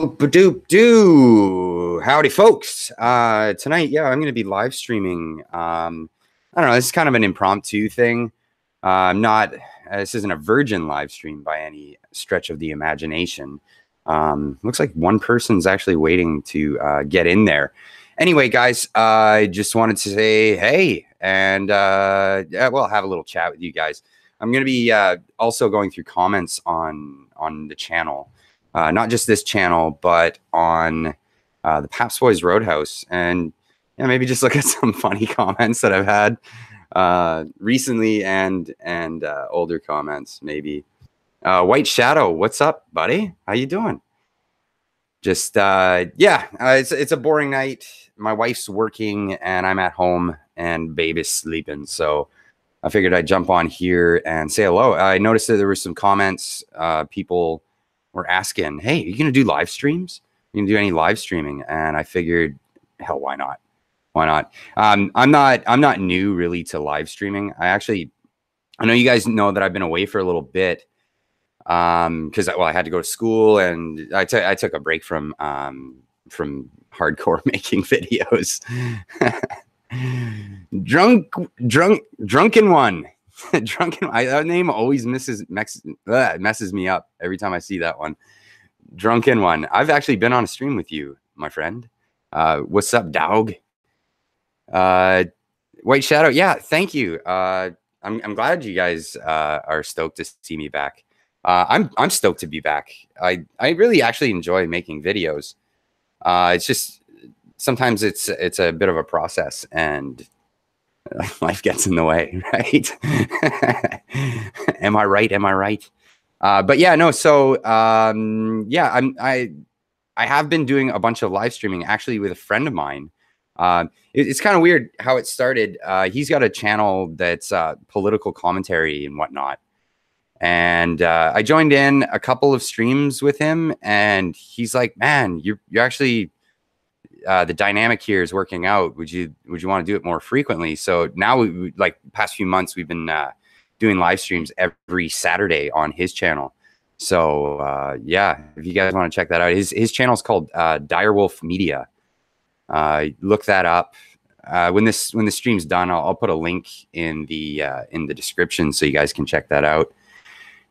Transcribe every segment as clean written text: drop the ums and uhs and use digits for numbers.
Doop doo. Howdy, folks. Tonight, I'm going to be live streaming. I don't know. This is kind of an impromptu thing. Not. This isn't a virgin live stream by any stretch of the imagination. Looks like one person's actually waiting to get in there. Anyway, guys, I just wanted to say hey, and have a little chat with you guys. I'm going to be also going through comments on the channel. Not just this channel, but on the Paps Boys Roadhouse, and maybe just look at some funny comments that I've had recently and older comments. Maybe White Shadow, what's up, buddy? How you doing? Just it's a boring night. My wife's working, and I'm at home, and baby's sleeping. So I figured I'd jump on here and say hello. I noticed that there were some comments. People were asking, hey, are you going to do live streams? You can do any live streaming? And I figured, hell, why not? Why not? I'm not new really to live streaming. I know you guys know that I've been away for a little bit because I had to go to school, and I took a break from hardcore making videos. Drunken one. That name always messes me up every time I see that one. Drunken one. I've actually been on a stream with you, my friend. What's up, dog? White Shadow. Yeah, thank you. I'm glad you guys are stoked to see me back. I'm stoked to be back. I really actually enjoy making videos. It's just sometimes it's a bit of a process, and life gets in the way, right? Am I right? But yeah, no. So I have been doing a bunch of live streaming actually with a friend of mine. It's kind of weird how it started. He's got a channel that's political commentary and whatnot, and I joined in a couple of streams with him, and he's like, "Man, you're actually." The dynamic here is working out. Would you want to do it more frequently? So now, like past few months, we've been doing live streams every Saturday on his channel. So if you guys want to check that out, his channel is called Direwolf Media. Look that up. When the stream's done, I'll put a link in the description so you guys can check that out.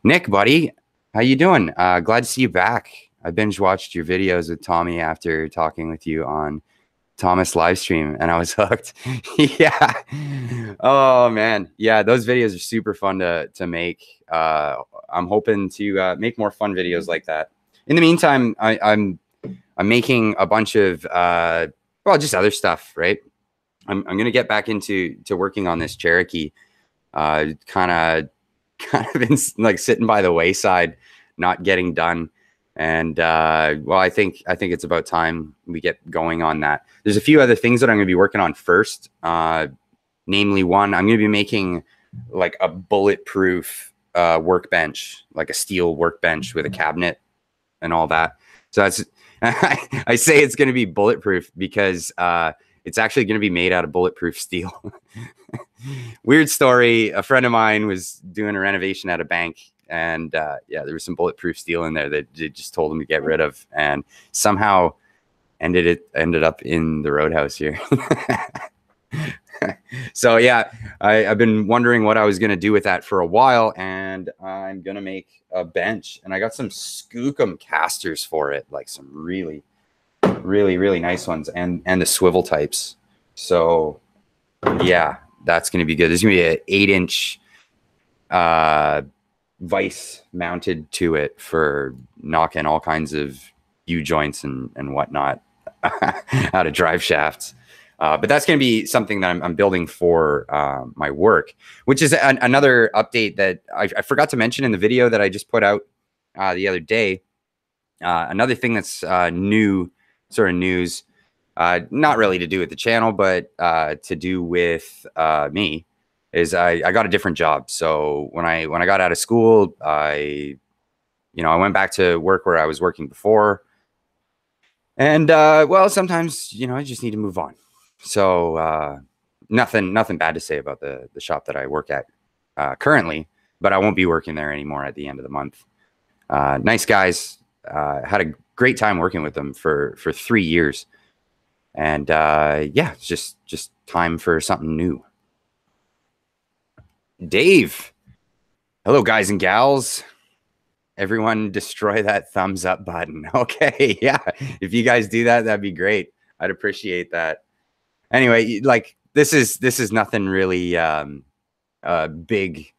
Nick, buddy, how you doing? Glad to see you back. I binge watched your videos with Tommy after talking with you on Thomas live stream, and I was hooked. Yeah. Oh man. Yeah. Those videos are super fun to make. I'm hoping to make more fun videos like that. In the meantime, I'm making a bunch of, just other stuff, right? I'm going to get back into working on this Cherokee. Kind of been like sitting by the wayside, not getting done. And I think it's about time we get going on that. There's a few other things that I'm going to be working on first. Namely, one, I'm going to be making like a bulletproof workbench, like a steel workbench with a cabinet and all that. So that's I say it's going to be bulletproof because it's actually going to be made out of bulletproof steel. Weird story. A friend of mine was doing a renovation at a bank. And there was some bulletproof steel in there that they just told him to get rid of, and somehow ended up in the Roadhouse here. So yeah, I've been wondering what I was gonna do with that for a while, and I'm gonna make a bench, and I got some skookum casters for it, like some really nice ones, and the swivel types. So yeah, that's gonna be good. There's gonna be an 8-inch vise mounted to it for knocking all kinds of U-joints and whatnot out of drive shafts. But that's going to be something that I'm building for my work, which is another update that I forgot to mention in the video that I just put out the other day. Another thing that's new, sort of news, not really to do with the channel, but to do with me. Is I got a different job. So when I got out of school, I went back to work where I was working before. And sometimes, I just need to move on. So nothing bad to say about the shop that I work at currently, but I won't be working there anymore at the end of the month. Nice guys. Had great time working with them for 3 years. And yeah, it's just time for something new. Dave, hello, guys and gals. Everyone destroy that thumbs up button. Okay, yeah. If you guys do that, that'd be great. I'd appreciate that. Anyway, like this is nothing really a big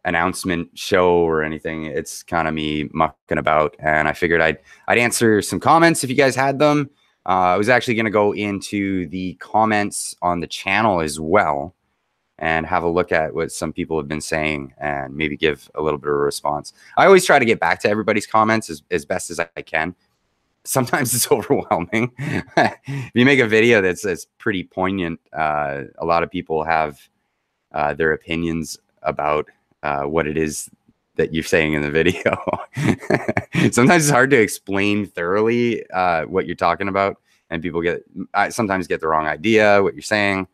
announcement show or anything. It's kind of me mucking about, and I figured I'd answer some comments if you guys had them. I was actually going to go into the comments on the channel as well and have a look at what some people have been saying and maybe give a little bit of a response. I always try to get back to everybody's comments as best as I can. Sometimes it's overwhelming. If you make a video that's pretty poignant, a lot of people have their opinions about what it is that you're saying in the video. Sometimes it's hard to explain thoroughly what you're talking about, and people sometimes get the wrong idea what you're saying,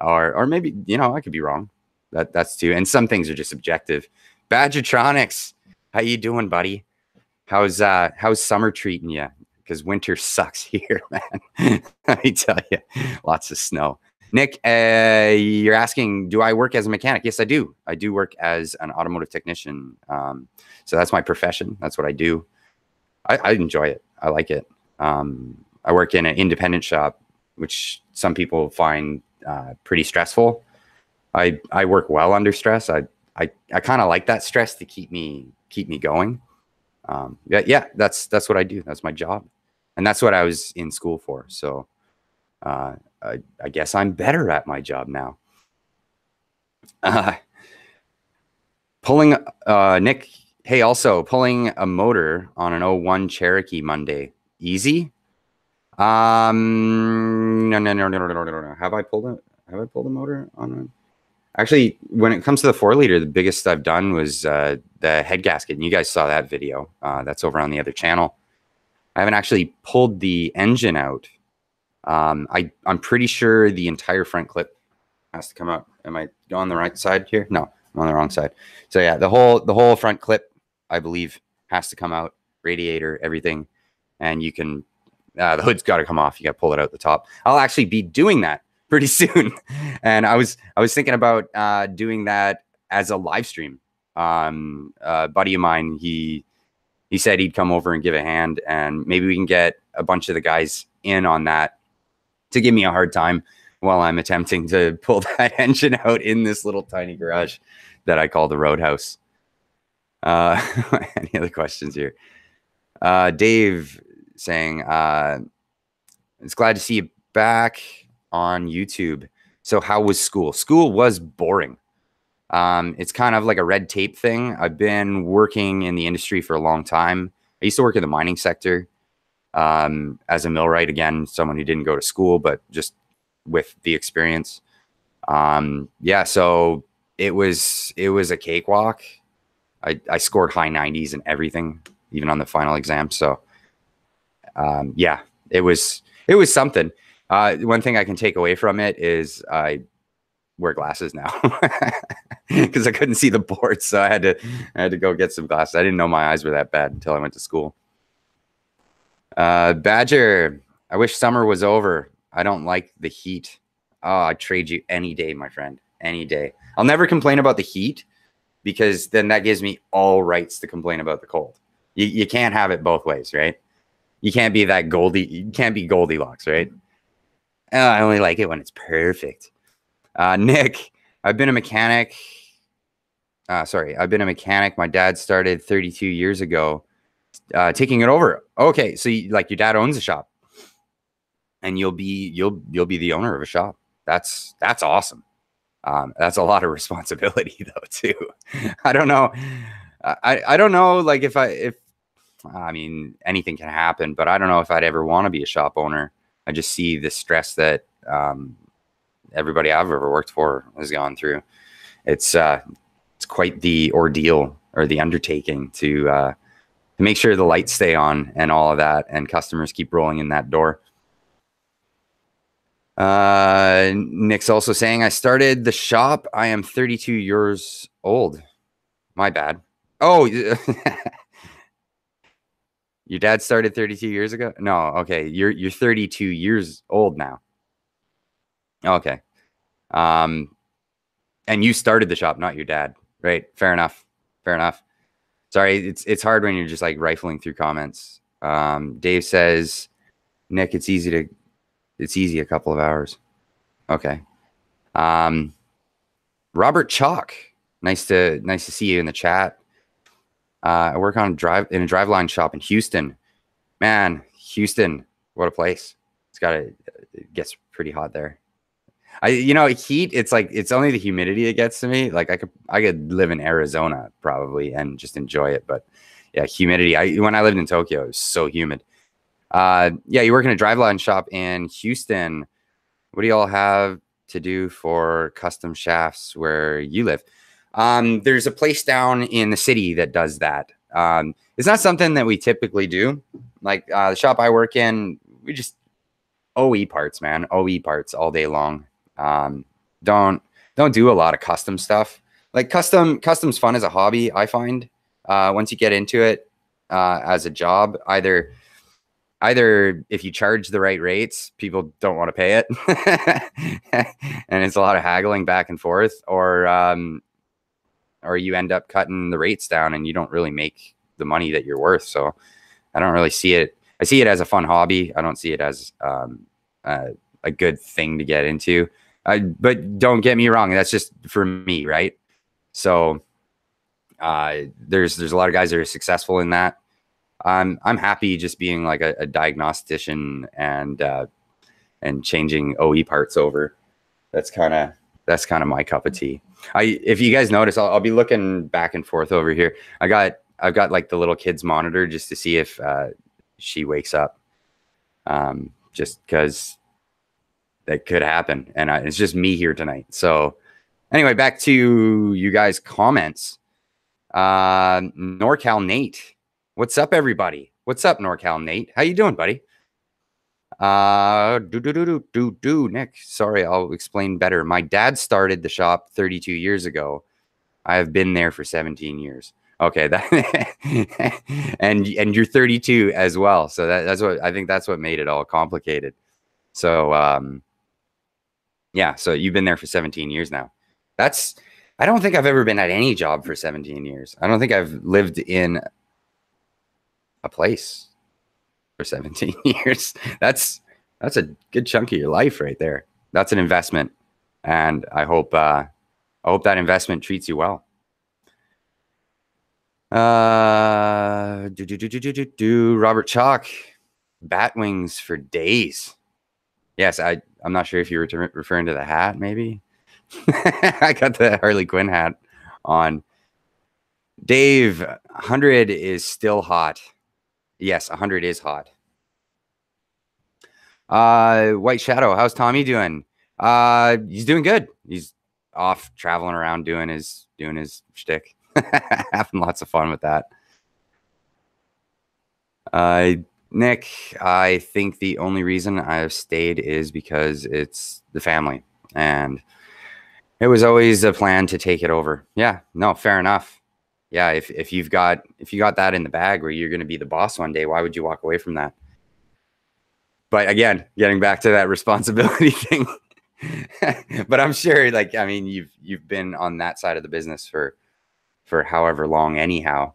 or maybe, you know, I could be wrong. That's too. And some things are just subjective. Badgertronics, how you doing, buddy? How's summer treating you? Because winter sucks here, man. Let me tell you, lots of snow. Nick, you're asking, do I work as a mechanic? Yes, I do. I do work as an automotive technician. So that's my profession. That's what I do. I enjoy it. I like it. I work in an independent shop, which some people find pretty stressful. I work well under stress. I kind of like that stress to keep me going. Yeah, that's what I do. That's my job, and that's what I was in school for. So I guess I'm better at my job now. Pulling Nick, hey, also pulling a motor on an 01 Cherokee Monday, easy. No. Have I pulled a motor on one? Actually, when it comes to the 4-liter, the biggest I've done was the head gasket, and you guys saw that video. That's over on the other channel. I haven't actually pulled the engine out. I'm pretty sure the entire front clip has to come out. Am I on the right side here? No, I'm on the wrong side. So yeah, the whole front clip, I believe, has to come out. Radiator, everything, and you can. The hood's got to come off. You got to pull it out the top. I'll actually be doing that pretty soon, and I was thinking about doing that as a live stream. A buddy of mine, he said he'd come over and give a hand, and maybe we can get a bunch of the guys in on that to give me a hard time while I'm attempting to pull that engine out in this little tiny garage that I call the Roadhouse. Any other questions here? Dave saying, it's glad to see you back on YouTube. So how was school? School was boring. It's kind of like a red tape thing. I've been working in the industry for a long time. I used to work in the mining sector as a millwright, again, someone who didn't go to school, but just with the experience. Yeah, so it was a cakewalk. I scored high 90s and everything, even on the final exam. So yeah, it was something. One thing I can take away from it is I wear glasses now because I couldn't see the board, so I had to go get some glasses. I didn't know my eyes were that bad until I went to school. Badger, I wish summer was over. I don't like the heat. Oh, I'd trade you any day, my friend, any day. I'll never complain about the heat, because then that gives me all rights to complain about the cold. You can't have it both ways, right? You can't be you can't be Goldilocks, right? Oh, I only like it when it's perfect. Nick, I've been a mechanic. I've been a mechanic. My dad started 32 years ago, taking it over. Okay, so like your dad owns a shop, and you'll be the owner of a shop. That's awesome. That's a lot of responsibility, though, too. I don't know. I don't know, like, if I mean, anything can happen, but I don't know if I'd ever want to be a shop owner. I just see the stress that everybody I've ever worked for has gone through. It's quite the ordeal, or the undertaking, to make sure the lights stay on and all of that, and customers keep rolling in that door. Nick's also saying, I started the shop. I am 32 years old. My bad. Oh, Your dad started 32 years ago? No, okay. You're 32 years old now. Okay. Um, and you started the shop, not your dad, right? Fair enough. Fair enough. Sorry, it's hard when you're just like rifling through comments. Dave says, Nick, it's easy a couple of hours. Okay. Um, Robert Chalk, nice to see you in the chat. I work on in a driveline shop in Houston. Man, Houston, what a place. It gets pretty hot there. Heat, it's like it's only the humidity that gets to me. Like I could live in Arizona probably and just enjoy it, but yeah, humidity. When I lived in Tokyo, it was so humid. Yeah, you work in a driveline shop in Houston. What do you all have to do for custom shafts where you live? There's a place down in the city that does that. It's not something that we typically do. Like the shop I work in, we just OE parts, man. OE parts all day long. Don't do a lot of custom stuff. Like custom's fun as a hobby, I find. Once you get into it as a job, either if you charge the right rates, people don't want to pay it, and it's a lot of haggling back and forth, or you end up cutting the rates down and you don't really make the money that you're worth. So I don't really see it. I see it as a fun hobby. I don't see it as a good thing to get into. But don't get me wrong, that's just for me, right? So there's a lot of guys that are successful in that. I'm happy just being like a diagnostician and changing OE parts over. That's kind of my cup of tea. If you guys notice, I'll be looking back and forth over here. I've got like the little kid's monitor just to see if she wakes up. Just because that could happen, and it's just me here tonight. So anyway, back to you guys' comments. NorCal Nate, what's up, everybody? What's up, NorCal Nate? How you doing, buddy? Nick, sorry, I'll explain better. My dad started the shop 32 years ago. I have been there for 17 years. Okay, that and you're 32 as well. So that's what I think. That's what made it all complicated. So yeah, so you've been there for 17 years now. I don't think I've ever been at any job for 17 years. I don't think I've lived in a place for 17 years. That's a good chunk of your life right there. That's an investment, and I hope that investment treats you well. Robert Chalk, bat wings for days. Yes, I'm not sure if you were referring to the hat, maybe. I got the Harley Quinn hat on. Dave, 100 is still hot. Yes, 100 is hot. White Shadow, how's Tommy doing? He's doing good. He's off traveling around doing his shtick. Having lots of fun with that. Nick, I think the only reason I have stayed is because it's the family, and it was always a plan to take it over. Yeah, no, fair enough. Yeah, if you got that in the bag where you're going to be the boss one day, why would you walk away from that? But again, getting back to that responsibility thing. But I'm sure, like, I mean, you've been on that side of the business for however long anyhow.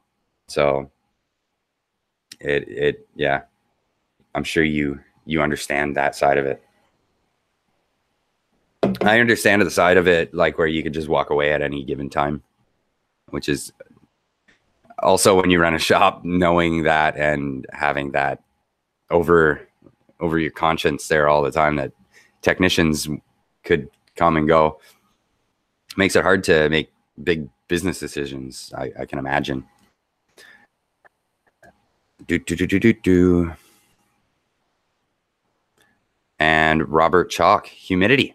So yeah, I'm sure you understand that side of it. I understand the side of it, like where you could just walk away at any given time, which is also when you run a shop, knowing that and having that over your conscience there all the time, that technicians could come and go, makes it hard to make big business decisions. I can imagine. And Robert Chalk, humidity.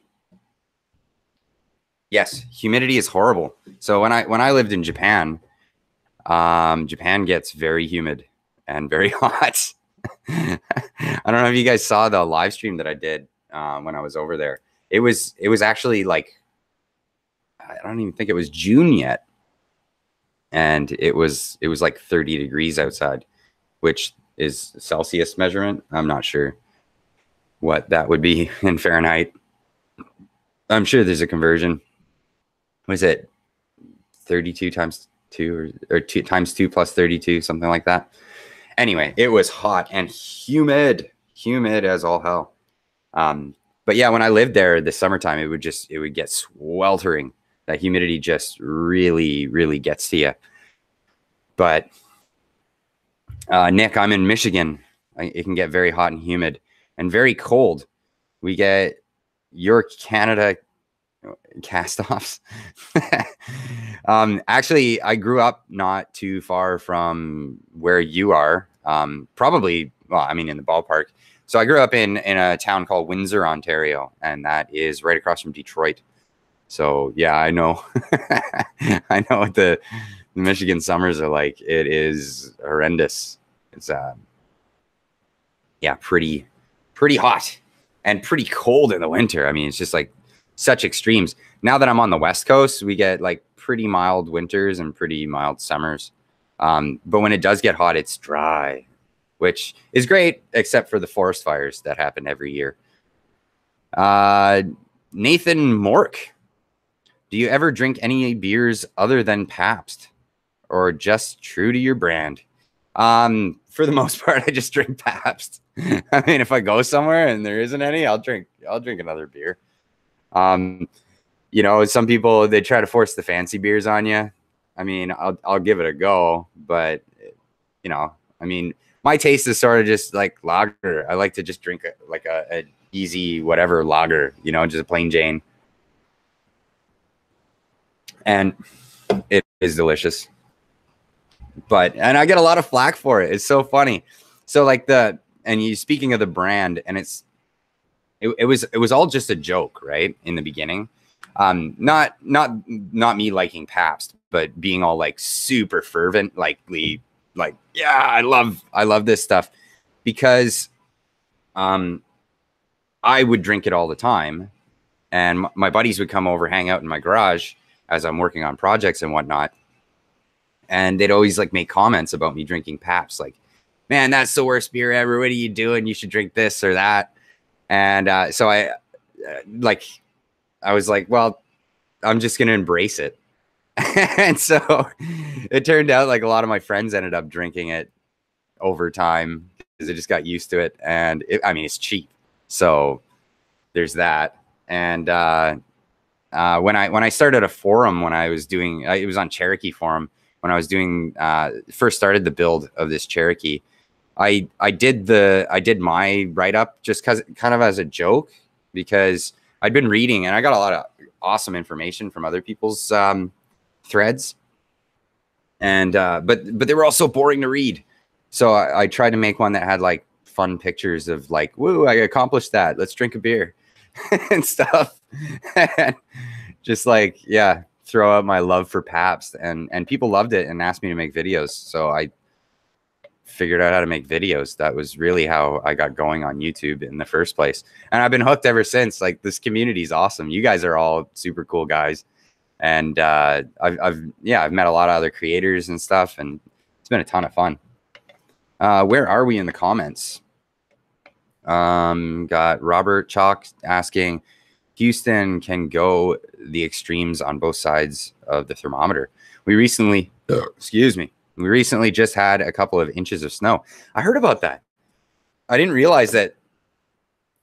Yes, humidity is horrible. So when I lived in Japan, Japan gets very humid and very hot. I don't know if you guys saw the live stream that I did when I was over there. It was actually like, I don't even think it was June yet, and it was like 30 degrees outside, which is Celsius measurement. I'm not sure what that would be in Fahrenheit. I'm sure there's a conversion. What is it? 32 times 2 or 2 times 2 plus 32, something like that. Anyway, it was hot and humid as all hell. But yeah, when I lived there this summertime, it would get sweltering. That humidity just really gets to you. But Nick, I'm in Michigan. It can get very hot and humid and very cold. We get your Canada cast-offs. Actually, I grew up not too far from where you are. Probably, well, I mean, in the ballpark. So I grew up in a town called Windsor, Ontario, and that is right across from Detroit. So yeah, I know. I know what the Michigan summers are like. It is horrendous. It's yeah, pretty hot and pretty cold in the winter. I mean, it's just like such extremes. Now that I'm on the West Coast, we get like pretty mild winters and pretty mild summers. But when it does get hot, it's dry, which is great, except for the forest fires that happen every year. Nathan Mork, do you ever drink any beers other than Pabst, or just true to your brand? For the most part, I just drink Pabst. I mean, if I go somewhere and there isn't any, I'll drink another beer. You know, some people, they try to force the fancy beers on you. I mean, I'll give it a go, but you know, I mean, my taste is sort of just like lager. I like to just drink a easy whatever lager, you know, just a plain Jane. And it is delicious. And I get a lot of flack for it. It's so funny. So like speaking of the brand, and it was all just a joke, right? In the beginning. Not me liking Pabst, but being all like super fervent, like, yeah, I love this stuff, because I would drink it all the time, and my buddies would come over, hang out in my garage as I'm working on projects and whatnot. And they'd always like make comments about me drinking Pabst, like, man, that's the worst beer ever. What are you doing? You should drink this or that. And so I was like, well, I'm just going to embrace it. And so it turned out like a lot of my friends ended up drinking it over time because they just got used to it. And I mean, it's cheap. So there's that. And when I started a forum, when I was doing, it was on Cherokee Forum, when I was doing, first started the build of this Cherokee, I did my write-up just kind of as a joke, because I'd been reading and I got a lot of awesome information from other people's threads, and but they were all so boring to read. So I tried to make one that had like fun pictures of like, woo, I accomplished that. Let's drink a beer and stuff. And just like, yeah, throw out my love for Pabst, and people loved it and asked me to make videos. So I figured out how to make videos. That was really how I got going on YouTube in the first place. And I've been hooked ever since. Like, this community is awesome. You guys are all super cool guys. And I've met a lot of other creators and stuff, and it's been a ton of fun. Where are we in the comments? Got Robert Chalk asking, Houston can go the extremes on both sides of the thermometer. We recently just had a couple of inches of snow. I heard about that. I didn't realize that it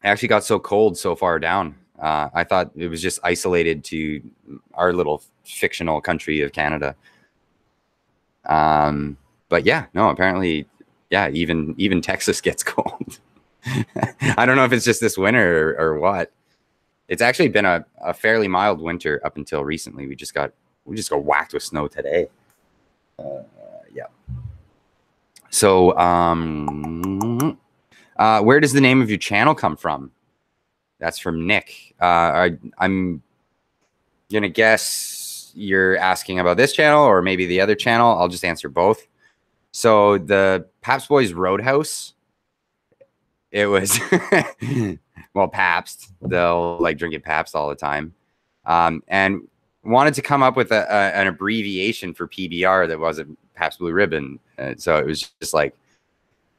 actually got so cold so far down. I thought it was just isolated to our little fictional country of Canada. But yeah, no, apparently, yeah, even Texas gets cold. I don't know if it's just this winter or what. It's actually been a fairly mild winter up until recently. We just got whacked with snow today. Yeah. So, where does the name of your channel come from? That's from Nick. I'm gonna guess you're asking about this channel or maybe the other channel. I'll just answer both. So the Pabst Boys Roadhouse, it was well, Pabst. They'll like drinking Pabst all the time, and wanted to come up with an abbreviation for PBR that wasn't Pabst Blue Ribbon. So it was just like,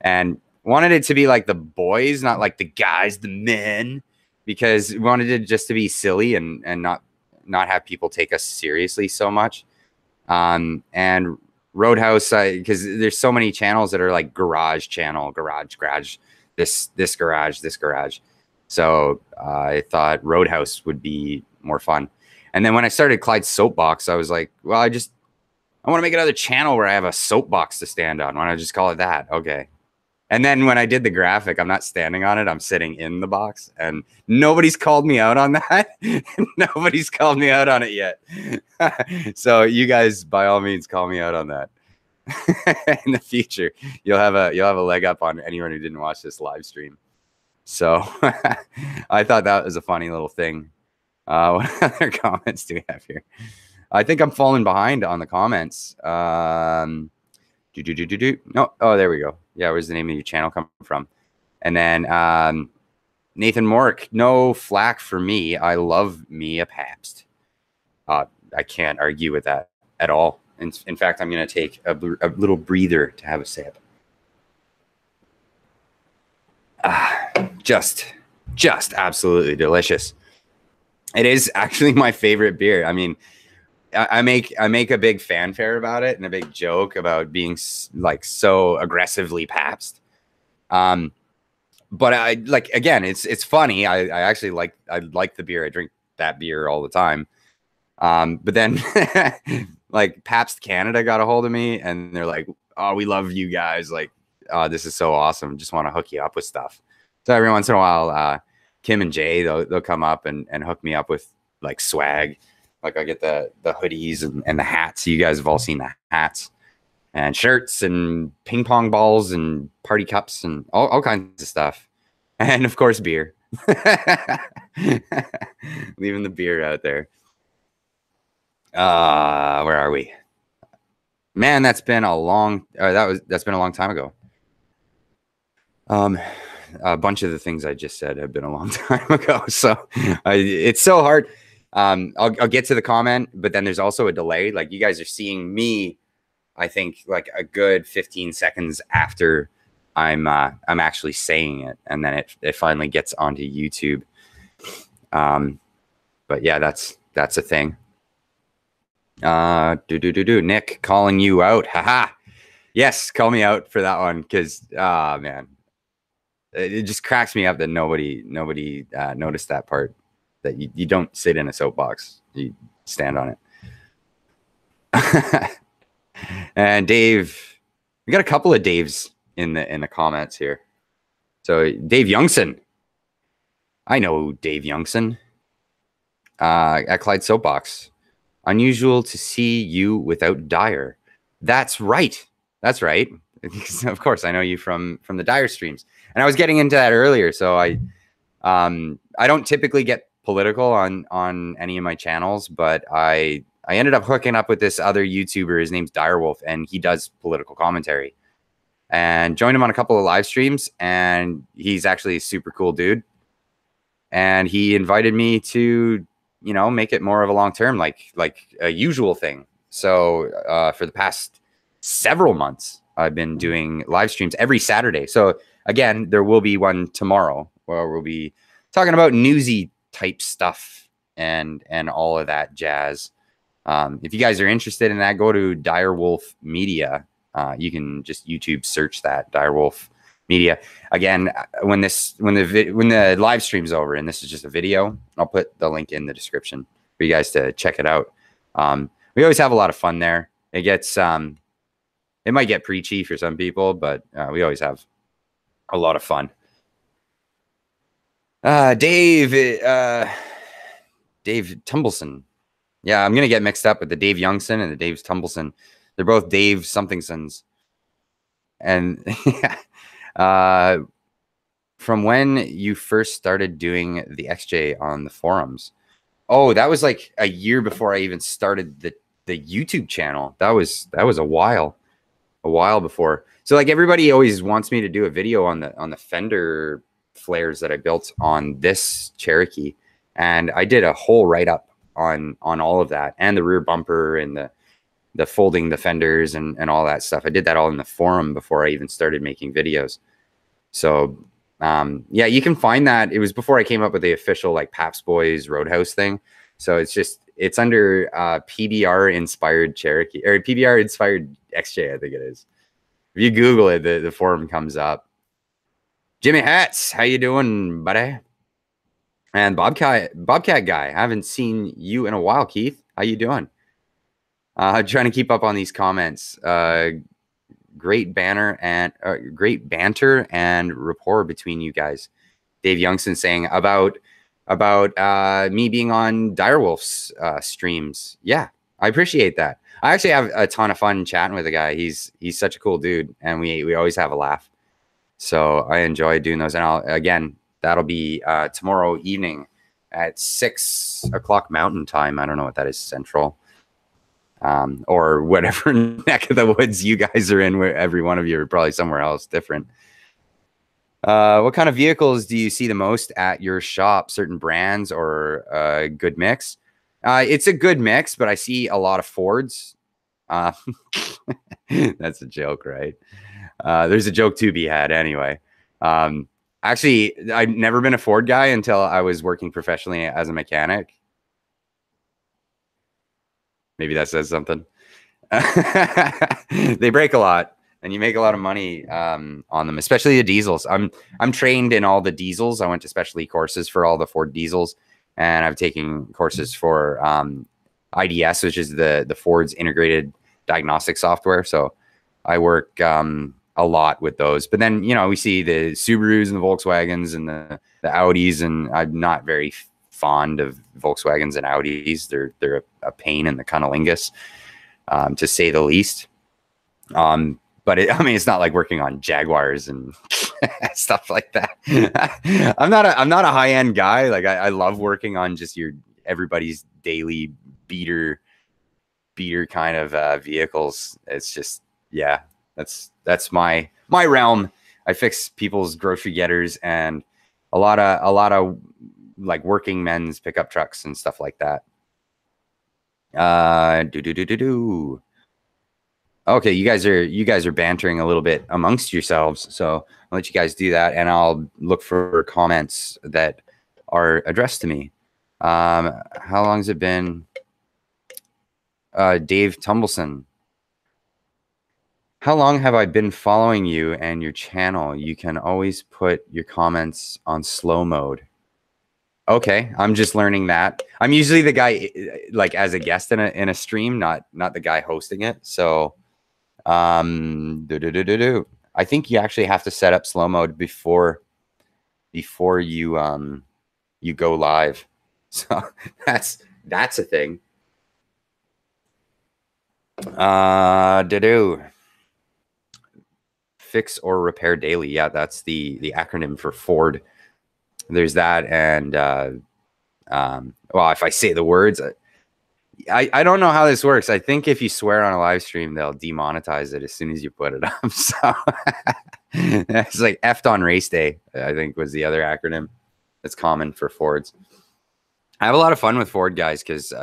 and wanted it to be like the boys, not like the guys, the men, because we wanted it just to be silly and not have people take us seriously so much. And Roadhouse, because there's so many channels that are like garage channel, garage, this garage. So I thought Roadhouse would be more fun. And then when I started Clyde's Soapbox, I was like, well, I want to make another channel where I have a soapbox to stand on. Why don't I just call it that? Okay. And then when I did the graphic, I'm not standing on it. I'm sitting in the box, and nobody's called me out on that. Nobody's called me out on it yet. So you guys, by all means, call me out on that. In the future, you'll have a leg up on anyone who didn't watch this live stream. So I thought that was a funny little thing. What other comments do we have here? I think I'm falling behind on the comments. No, oh, there we go. Yeah, where's the name of your channel come from? And then Nathan Mork, no flack for me. I love me a Pabst. I can't argue with that at all. In fact, I'm going to take a little breather to have a sip. Just absolutely delicious. It is actually my favorite beer. I mean, I make a big fanfare about it and a big joke about being like so aggressively Pabst. But I like, again, it's funny. I actually like the beer. I drink that beer all the time. But then like Pabst Canada got a hold of me and they're like, oh, we love you guys. Like, oh, this is so awesome. Just want to hook you up with stuff. So every once in a while, Kim and Jay, they'll come up and hook me up with like swag. Like I get the hoodies and the hats. You guys have all seen the hats and shirts and ping pong balls and party cups and all kinds of stuff. And of course, beer. Leaving the beer out there. Where are we? Man, that's been a long time ago. A bunch of the things I just said have been a long time ago. So it's so hard. I'll get to the comment, but then there's also a delay. Like you guys are seeing me, I think like a good 15 seconds after I'm actually saying it. And then it finally gets onto YouTube. But yeah, that's a thing. Nick calling you out. Haha. Yes. Call me out for that one. Cause, man, it just cracks me up that nobody noticed that part. That you don't sit in a soapbox, you stand on it. And Dave, we got a couple of Daves in the comments here. So Dave Youngson, I know Dave Youngson at Clyde Soapbox. Unusual to see you without Dyer. That's right. Of course, I know you from the Dyer streams, and I was getting into that earlier. So I don't typically get political on any of my channels, but I ended up hooking up with this other YouTuber. His name's Direwolf, and he does political commentary, and joined him on a couple of live streams, and he's actually a super cool dude. And he invited me to, make it more of a long-term, like a usual thing. So for the past several months, I've been doing live streams every Saturday. So again, there will be one tomorrow where we'll be talking about newsy type stuff and all of that jazz. If you guys are interested in that, go to Direwolf Media. You can just YouTube search that, Direwolf Media. Again, when the live stream's over and this is just a video, I'll put the link in the description for you guys to check it out. We always have a lot of fun there. It gets it might get preachy for some people, but we always have a lot of fun. Dave Tumbleson. Yeah, I'm gonna get mixed up with the Dave Youngson and the Dave Tumbleson. They're both Dave Somethingsons. And from when you first started doing the XJ on the forums. Oh, that was like a year before I even started the YouTube channel. That was a while before. So like everybody always wants me to do a video on the fender flares that I built on this Cherokee, and I did a whole write-up on all of that, and the rear bumper and the folding the fenders and all that stuff. I did that all in the forum before I even started making videos. So yeah, you can find that. It was before I came up with the official like Paps Boys Roadhouse thing. So it's under PBR inspired Cherokee, or PBR inspired XJ, I think it is. If you Google it, the forum comes up. Jimmy Hats, how you doing, buddy? And Bobcat guy, I haven't seen you in a while, Keith. How you doing? Trying to keep up on these comments. Great banter and rapport between you guys. Dave Youngson saying about me being on Direwolf's streams. Yeah, I appreciate that. I actually have a ton of fun chatting with the guy. He's such a cool dude, and we always have a laugh. So I enjoy doing those. And that'll be tomorrow evening at 6 o'clock Mountain Time. I don't know what that is, Central. Or whatever neck of the woods you guys are in, where every one of you are probably somewhere else different. What kind of vehicles do you see the most at your shop? Certain brands or a good mix? It's a good mix, but I see a lot of Fords. That's a joke, right? There's a joke to be had anyway. Actually, I've never been a Ford guy until I was working professionally as a mechanic. Maybe that says something. They break a lot, and you make a lot of money on them, especially the diesels. I'm trained in all the diesels. I went to specialty courses for all the Ford diesels, and I've taken courses for IDS, which is the Ford's integrated diagnostic software. So I work a lot with those. But then, we see the Subarus and the Volkswagens and the Audis, and I'm not very fond of Volkswagens and Audis. They're a pain in the cunnilingus, to say the least. But it's not like working on Jaguars and stuff like that. I'm not a high end guy. Like I love working on just everybody's daily beater kind of vehicles. It's just, yeah, that's my realm. I fix people's grocery getters and a lot of like working men's pickup trucks and stuff like that. Okay, you guys are bantering a little bit amongst yourselves, so I'll let you guys do that, and I'll look for comments that are addressed to me. How long has it been? Dave Tumbleson. How long have I been following you and your channel? You can always put your comments on slow mode. Okay, I'm just learning that. I'm usually the guy like as a guest in a stream, not the guy hosting it. So, I think you actually have to set up slow mode before you you go live. So that's a thing. Fix or repair daily. Yeah, that's the acronym for Ford. There's that, and well, if I say the words, I don't know how this works. I think if you swear on a live stream, they'll demonetize it as soon as you put it up. So it's like effed on race day, I think was the other acronym that's common for Fords. I have a lot of fun with Ford guys because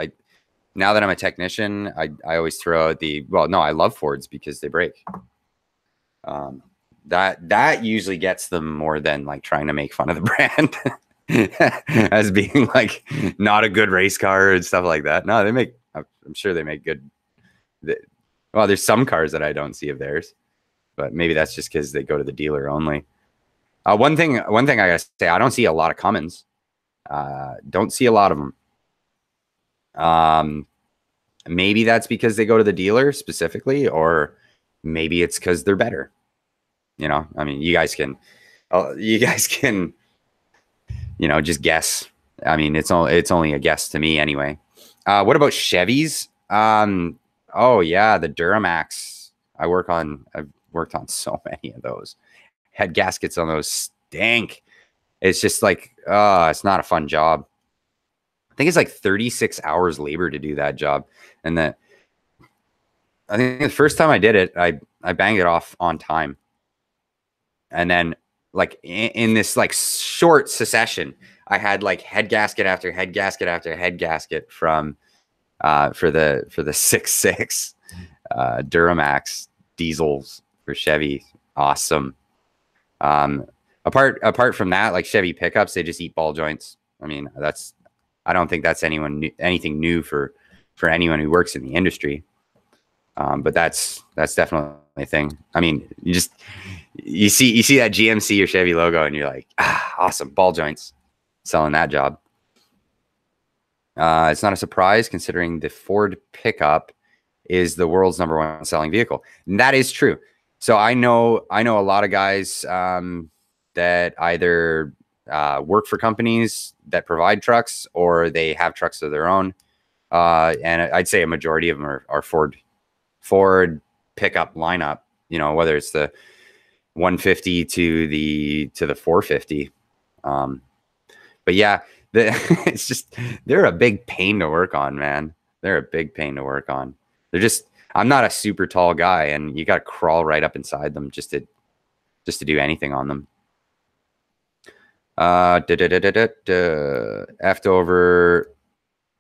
now that I'm a technician, I always throw out I love Fords because they break. That usually gets them more than like trying to make fun of the brand as being like not a good race car and stuff like that. No, I'm sure they make good. Well, there's some cars that I don't see of theirs, but maybe that's just because they go to the dealer only. One thing I gotta say, I don't see a lot of Cummins. Don't see a lot of them. Maybe that's because they go to the dealer specifically, or maybe it's because they're better. I mean, you guys can, just guess. I mean, it's only a guess to me anyway. What about Chevys? Oh yeah, the Duramax. I've worked on so many of those. Head gaskets on those stink. It's just like, it's not a fun job. I think it's like 36 hours labor to do that job. And I think the first time I did it, I banged it off on time. And then like in this like short succession, I had like head gasket after head gasket after head gasket from for the 6.6. Duramax diesels for Chevy. Awesome. Apart from that, like Chevy pickups, they just eat ball joints. I mean, I don't think that's anything new for anyone who works in the industry. But that's definitely a thing. I mean, you see that GMC or Chevy logo and you're like, awesome, ball joints, selling that job. It's not a surprise considering the Ford pickup is the world's #1 selling vehicle. And that is true. So I know a lot of guys that either work for companies that provide trucks or they have trucks of their own. And I'd say a majority of them are Ford pickup lineup, you know, whether it's the 150 to the 450. But yeah, it's just, they're a big pain to work on, man. They're a big pain to work on. I'm not a super tall guy, and you got to crawl right up inside them just to do anything on them. Effed over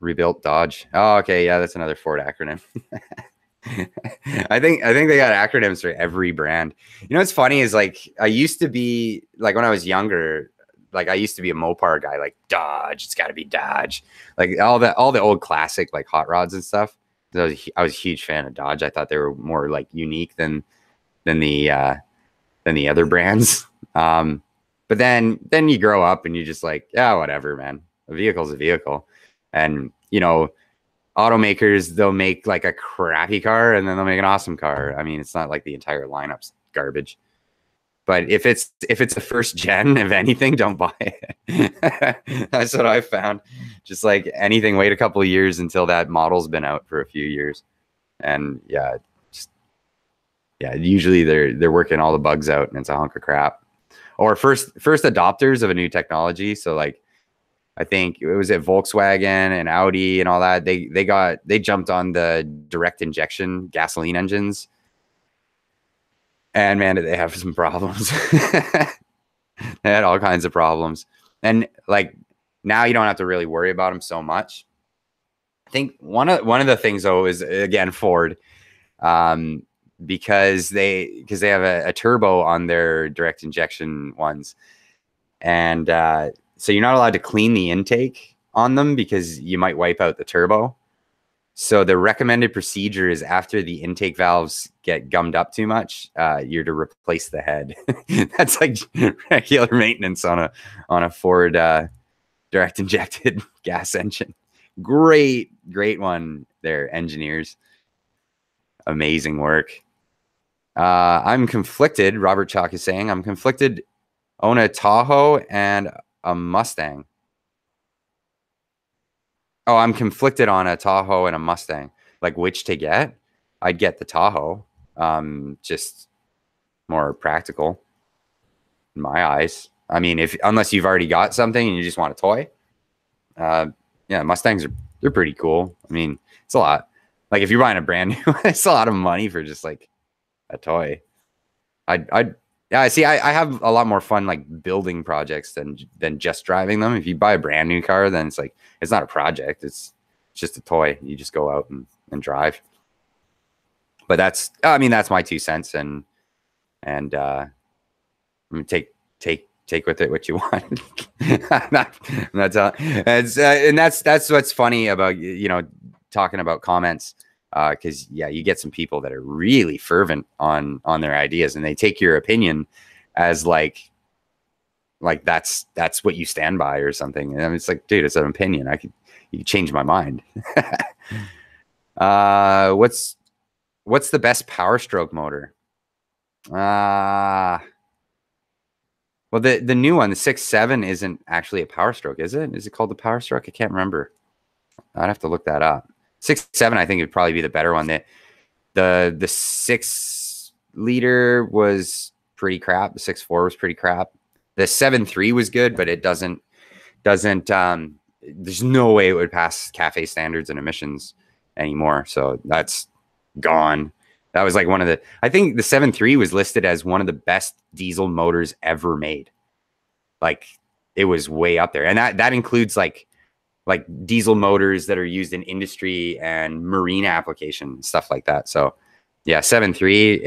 rebuilt Dodge. Oh, okay. Yeah, that's another Ford acronym. I think they got acronyms for every brand. You know what's funny is, like, I used to be, like, when I was younger, like, I used to be a Mopar guy, like Dodge. It's got to be Dodge. Like all the old classic, like, hot rods and stuff. I was a huge fan of Dodge. I thought they were more, like, unique than the other brands. But then you grow up and you're just like, yeah, whatever, man. A vehicle's a vehicle. And, you know, automakers, they'll make like a crappy car and then they'll make an awesome car. I mean, it's not like the entire lineup's garbage. But if it's a first gen of anything, don't buy it. That's what I found. Just like anything, wait a couple of years until that model's been out for a few years. And yeah, usually they're working all the bugs out and it's a hunk of crap. Or first adopters of a new technology. So, like, I think it was at Volkswagen and Audi and all that. They jumped on the direct injection gasoline engines. And man, did they have some problems. They had all kinds of problems. And, like, now you don't have to really worry about them so much. I think one of the things, though, is, again, Ford, because they have a turbo on their direct injection ones. And so you're not allowed to clean the intake on them because you might wipe out the turbo. So the recommended procedure is, after the intake valves get gummed up too much, you're to replace the head. That's like regular maintenance on a Ford direct injected gas engine. Great one there, engineers. Amazing work. I'm conflicted. Robert Chalk is saying, I'm conflicted. Own a Tahoe and a Mustang. Oh, I'm conflicted on a Tahoe and a Mustang. Like, which to get? I'd get the Tahoe. Just more practical in my eyes. I mean, unless you've already got something and you just want a toy. Yeah, Mustangs they're pretty cool. I mean, it's a lot. Like, if you're buying a brand new, it's a lot of money for just like a toy. Yeah, see, I have a lot more fun, like, building projects than just driving them. If you buy a brand new car, then it's like, it's not a project. It's just a toy. You just go out and drive. But that's my 2 cents. And I mean, take with it what you want. That's what's funny about, you know, talking about comments. Because yeah, you get some people that are really fervent on their ideas, and they take your opinion as like that's what you stand by or something. And it's like, dude, it's an opinion. You can change my mind. What's the best Power Stroke motor? Well, the new one, the 6.7, isn't actually a Power Stroke, is it? Is it called the Power Stroke? I can't remember. I'd have to look that up. 6.7, I think, would probably be the better one. The 6 liter was pretty crap. The 6.4 was pretty crap. The 7.3 was good, but it doesn't. There's no way it would pass CAFE standards and emissions anymore. So that's gone. That was like I think the 7.3 was listed as one of the best diesel motors ever made. Like, it was way up there, and that includes like diesel motors that are used in industry and marine application, stuff like that. So Yeah, 7.3.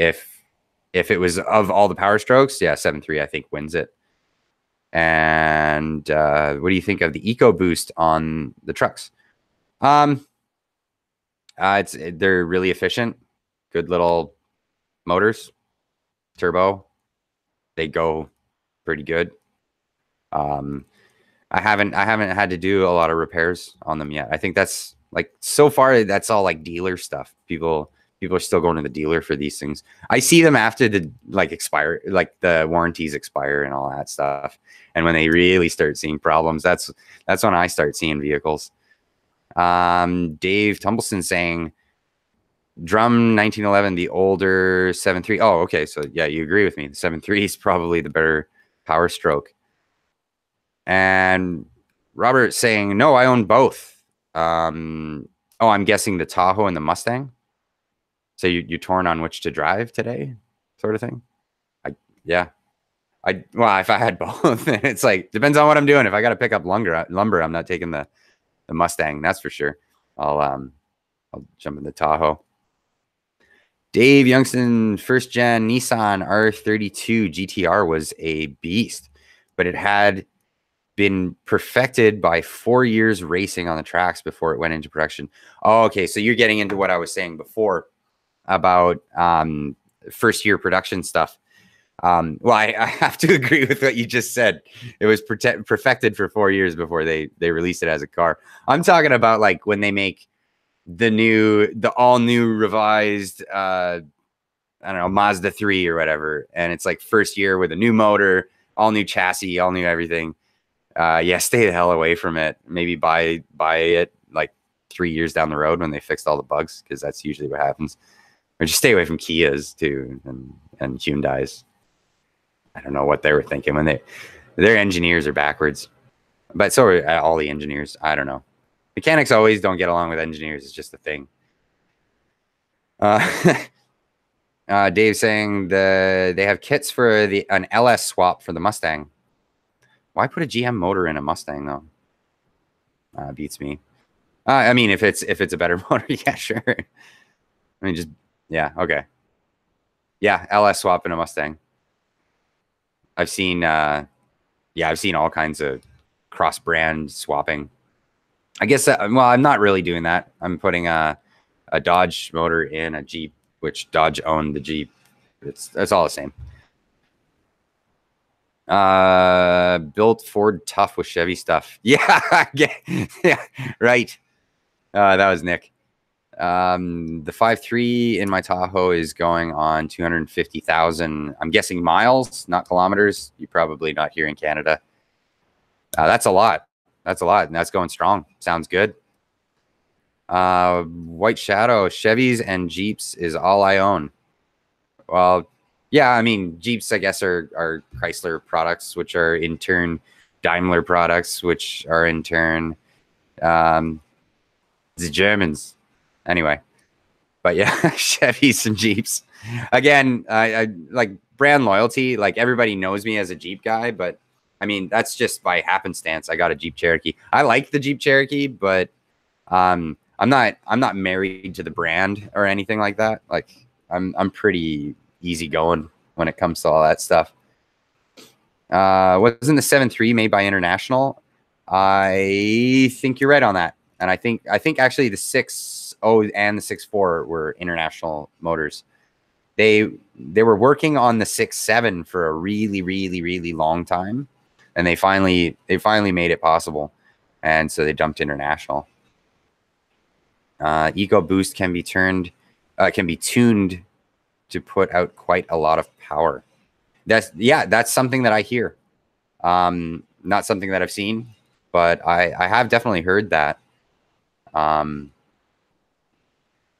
If it was of all the Power Strokes, yeah, 7.3 I think wins it. And what do you think of the EcoBoost on the trucks? They're really efficient, good little motors, turbo. They go pretty good. I haven't had to do a lot of repairs on them yet. I think that's like so far that's all like dealer stuff. People are still going to the dealer for these things. I see them after the expire, like the warranties expire and all that stuff. And when they really start seeing problems, that's when I start seeing vehicles. Dave Tumbleson saying Drum 1911, the older 7.3. Oh, okay. So yeah, you agree with me. The 7.3 is probably the better Power Stroke. And Robert saying, no, I own both. Oh, I'm guessing the Tahoe and the Mustang. So you torn on which to drive today, sort of thing. Yeah. Well, if I had both, it's like depends on what I'm doing. If I got to pick up lumber, I'm not taking the Mustang. That's for sure. I'll jump in the Tahoe. Dave Youngston, first gen Nissan R32 GTR was a beast, but it had been perfected by 4 years racing on the tracks before it went into production. Oh, okay. So you're getting into what I was saying before about first year production stuff. Well, I have to agree with what you just said. It was perfected for 4 years before they released it as a car. I'm talking about like when they make the all new revised I don't know, Mazda 3 or whatever, and it's like first year with a new motor, all new chassis, all new everything. Yeah, stay the hell away from it. Maybe buy it like 3 years down the road when they fixed all the bugs, because that's usually what happens. Or just stay away from Kias too and Hyundais. I don't know what they were thinking when their engineers are backwards, but so are all the engineers. I don't know. Mechanics always don't get along with engineers. It's just a thing. Dave saying they have kits for an LS swap for the Mustang. Why put a GM motor in a Mustang though? Beats me. I mean, if it's a better motor, yeah, sure. I mean, just yeah, okay, yeah, LS swap in a Mustang. I've seen, I've seen all kinds of cross-brand swapping. I guess, well, I'm not really doing that. I'm putting a Dodge motor in a Jeep, which Dodge owned the Jeep. It's all the same. Built Ford tough with Chevy stuff. Yeah, yeah, right. That was Nick. The 5.3 in my Tahoe is going on 250,000. I'm guessing miles, not kilometers. You're probably not here in Canada. That's a lot. That's a lot, and that's going strong. Sounds good. White Shadow, Chevys and Jeeps is all I own. Well, yeah, I mean, Jeeps, I guess, are Chrysler products, which are in turn Daimler products, which are in turn the Germans. Anyway, but yeah, Chevys and Jeeps. Again, I like brand loyalty. Like everybody knows me as a Jeep guy, but I mean, that's just by happenstance. I got a Jeep Cherokee. I like the Jeep Cherokee, but I'm not married to the brand or anything like that. Like I'm pretty easygoing when it comes to all that stuff. Wasn't the 7.3 made by International? I think you're right on that. And I think actually the 6.0 and the 6.4 were International motors. They were working on the 6.7 for a really, really, really long time, and they finally made it possible, and so they dumped International. EcoBoost can be tuned to put out quite a lot of power. That's something that I hear. Not something that I've seen, but I have definitely heard that.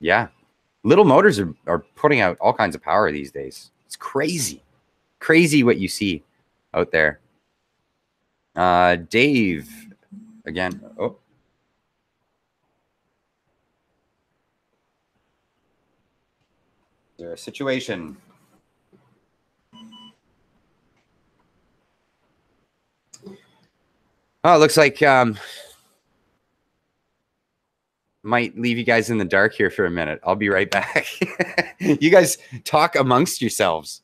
Yeah, little motors are putting out all kinds of power these days. It's crazy what you see out there. Dave, again. Oh, is there a situation? Oh, it looks like might leave you guys in the dark here for a minute. I'll be right back. You guys talk amongst yourselves.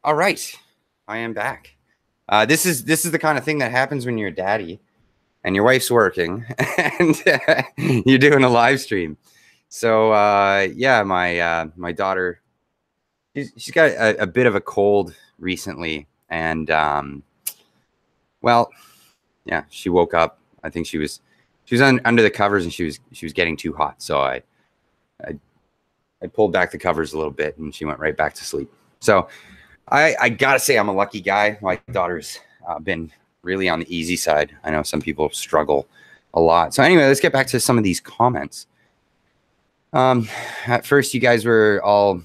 All right, I am back. This is the kind of thing that happens when you're a daddy and your wife's working and you're doing a live stream. So yeah, my daughter, she's got a bit of a cold recently, and well, yeah, she woke up. I think she was under the covers, and she was getting too hot. So I pulled back the covers a little bit, and she went right back to sleep. So I gotta say, I'm a lucky guy. My daughter's been really on the easy side. I know some people struggle a lot. So anyway, let's get back to some of these comments. At first, you guys were all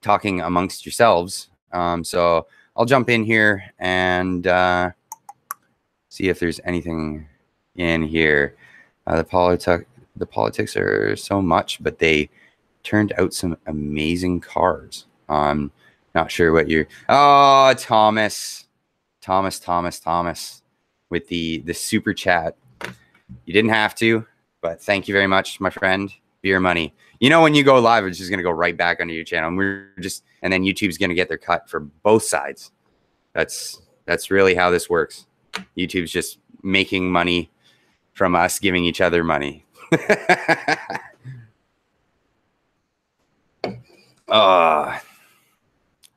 talking amongst yourselves. So I'll jump in here and see if there's anything in here. The politics are so much, but they turned out some amazing cars. Not sure what you're. Oh, Thomas, with the super chat. You didn't have to, but thank you very much, my friend. Beer money. You know, when you go live, it's just gonna go right back onto your channel. And then YouTube's gonna get their cut for both sides. That's really how this works. YouTube's just making money from us giving each other money.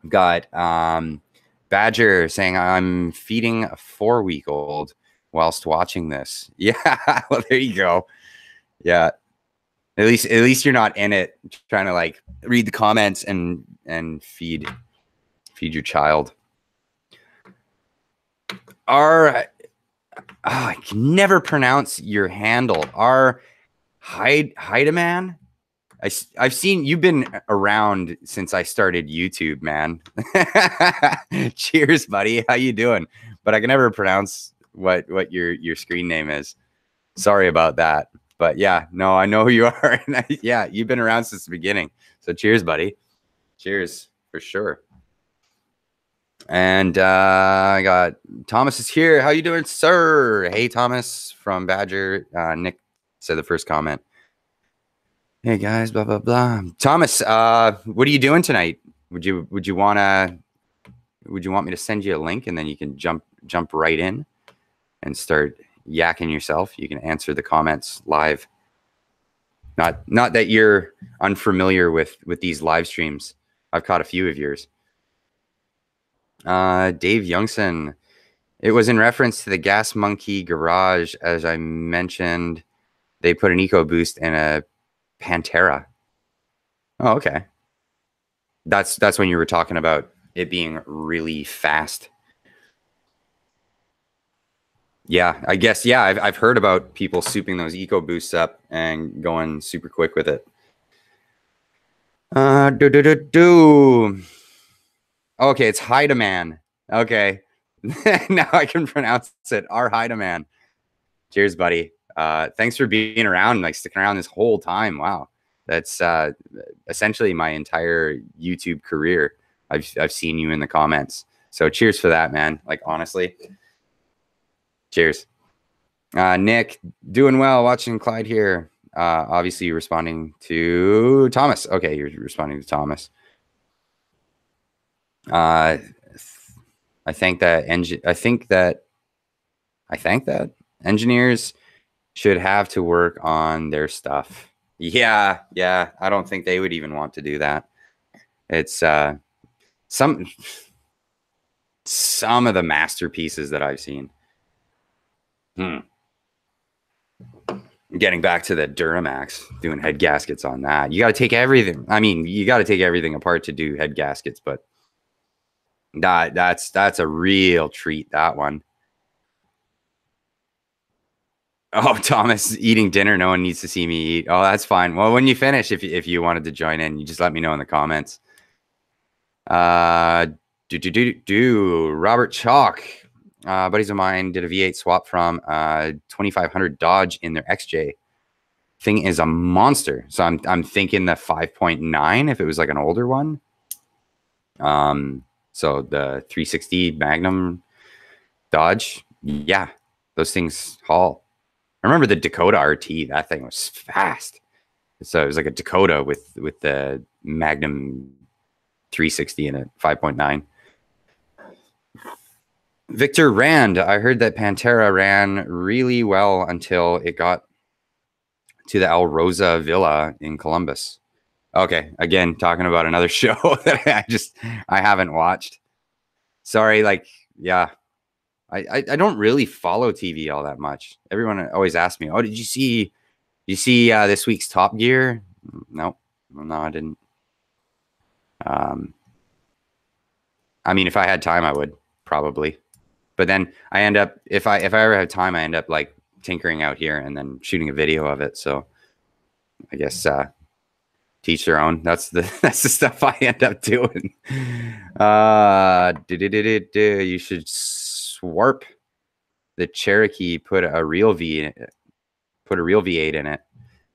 Got Badger saying I'm feeding a 4-week-old whilst watching this. Yeah, well, there you go. Yeah, at least you're not in it trying to like read the comments and feed your child. I can never pronounce your handle. Heideman. I've seen you've been around since I started YouTube, man. Cheers, buddy. How you doing? But I can never pronounce what your screen name is. Sorry about that. But yeah, no, I know who you are. And yeah, you've been around since the beginning. So cheers, buddy. Cheers for sure. And I got Thomas is here. How you doing, sir? Hey, Thomas from Badger. Nick said the first comment. Hey guys, blah blah blah. Thomas, what are you doing tonight? Would you want me to send you a link and then you can jump right in and start yakking yourself? You can answer the comments live. Not that you're unfamiliar with these live streams. I've caught a few of yours. Dave Youngson, It was in reference to the Gas Monkey garage. As I mentioned, they put an EcoBoost in a Pantera. Oh, okay. That's when you were talking about it being really fast. Yeah, I guess. Yeah, I've heard about people souping those EcoBoosts up and going super quick with it. Do do do do. Okay, it's Heidemann. Okay, now I can pronounce it. Our Heidemann. Cheers, buddy. Thanks for being around, like sticking around this whole time. Wow, that's essentially my entire YouTube career. I've seen you in the comments. So cheers for that, man. Like honestly, cheers. Nick, doing well. Watching Clyde here. Obviously responding to Thomas. Okay, you're responding to Thomas. I think that engineers should have to work on their stuff. Yeah, yeah. I don't think they would even want to do that. It's some of the masterpieces that I've seen. Getting back to the Duramax, doing head gaskets on that. You got to take everything. I mean, you got to take everything apart to do head gaskets, but that's a real treat, that one. Oh, Thomas eating dinner. No one needs to see me eat. Oh, that's fine. Well, when you finish, if you wanted to join in, you just let me know in the comments. Robert Chalk. Buddies of mine did a V8 swap from 2500 Dodge in their XJ. Thing is a monster. So I'm thinking the 5.9 if it was like an older one. So the 360 Magnum Dodge, yeah, those things haul. I remember the Dakota RT. That thing was fast. So it was like a Dakota with the Magnum 360 in it, 5.9. Victor Rand, I heard that Pantera ran really well until it got to the El Rosa Villa in Columbus. Okay, again, talking about another show that I haven't watched. Sorry, like, yeah. I don't really follow TV all that much. Everyone always asks me, "Oh, did you see this week's Top Gear?" No, I didn't. I mean, if I had time, I would probably. But then I end up, if I ever have time, I end up like tinkering out here and then shooting a video of it. So I guess teach their own. That's the stuff I end up doing. You should swarp the Cherokee. Put a real V8 in it.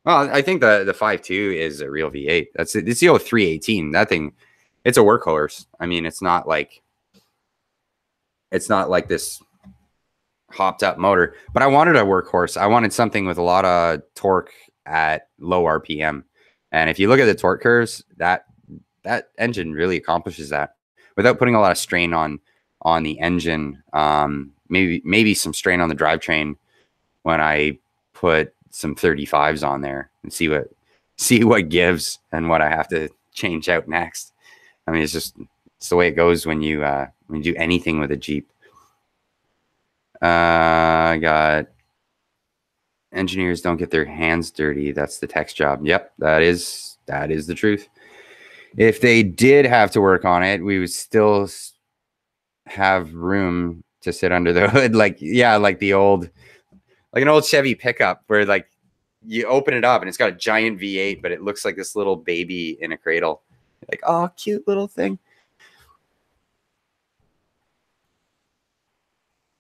Well, I think the 5.2 is a real V8. It's the 318. That thing, it's a workhorse. I mean, it's not like this hopped up motor, but I wanted a workhorse. I wanted something with a lot of torque at low RPM. And if you look at the torque curves, that engine really accomplishes that without putting a lot of strain on the engine. Maybe some strain on the drivetrain when I put some 35s on there and see what gives and what I have to change out next. I mean, it's the way it goes when you do anything with a Jeep. I got engineers don't get their hands dirty. That's the tech's job. Yep, that is the truth. If they did have to work on it, we would still have room to sit under the hood. Like an old Chevy pickup where like you open it up and it's got a giant V8, but it looks like this little baby in a cradle. Like, oh, cute little thing.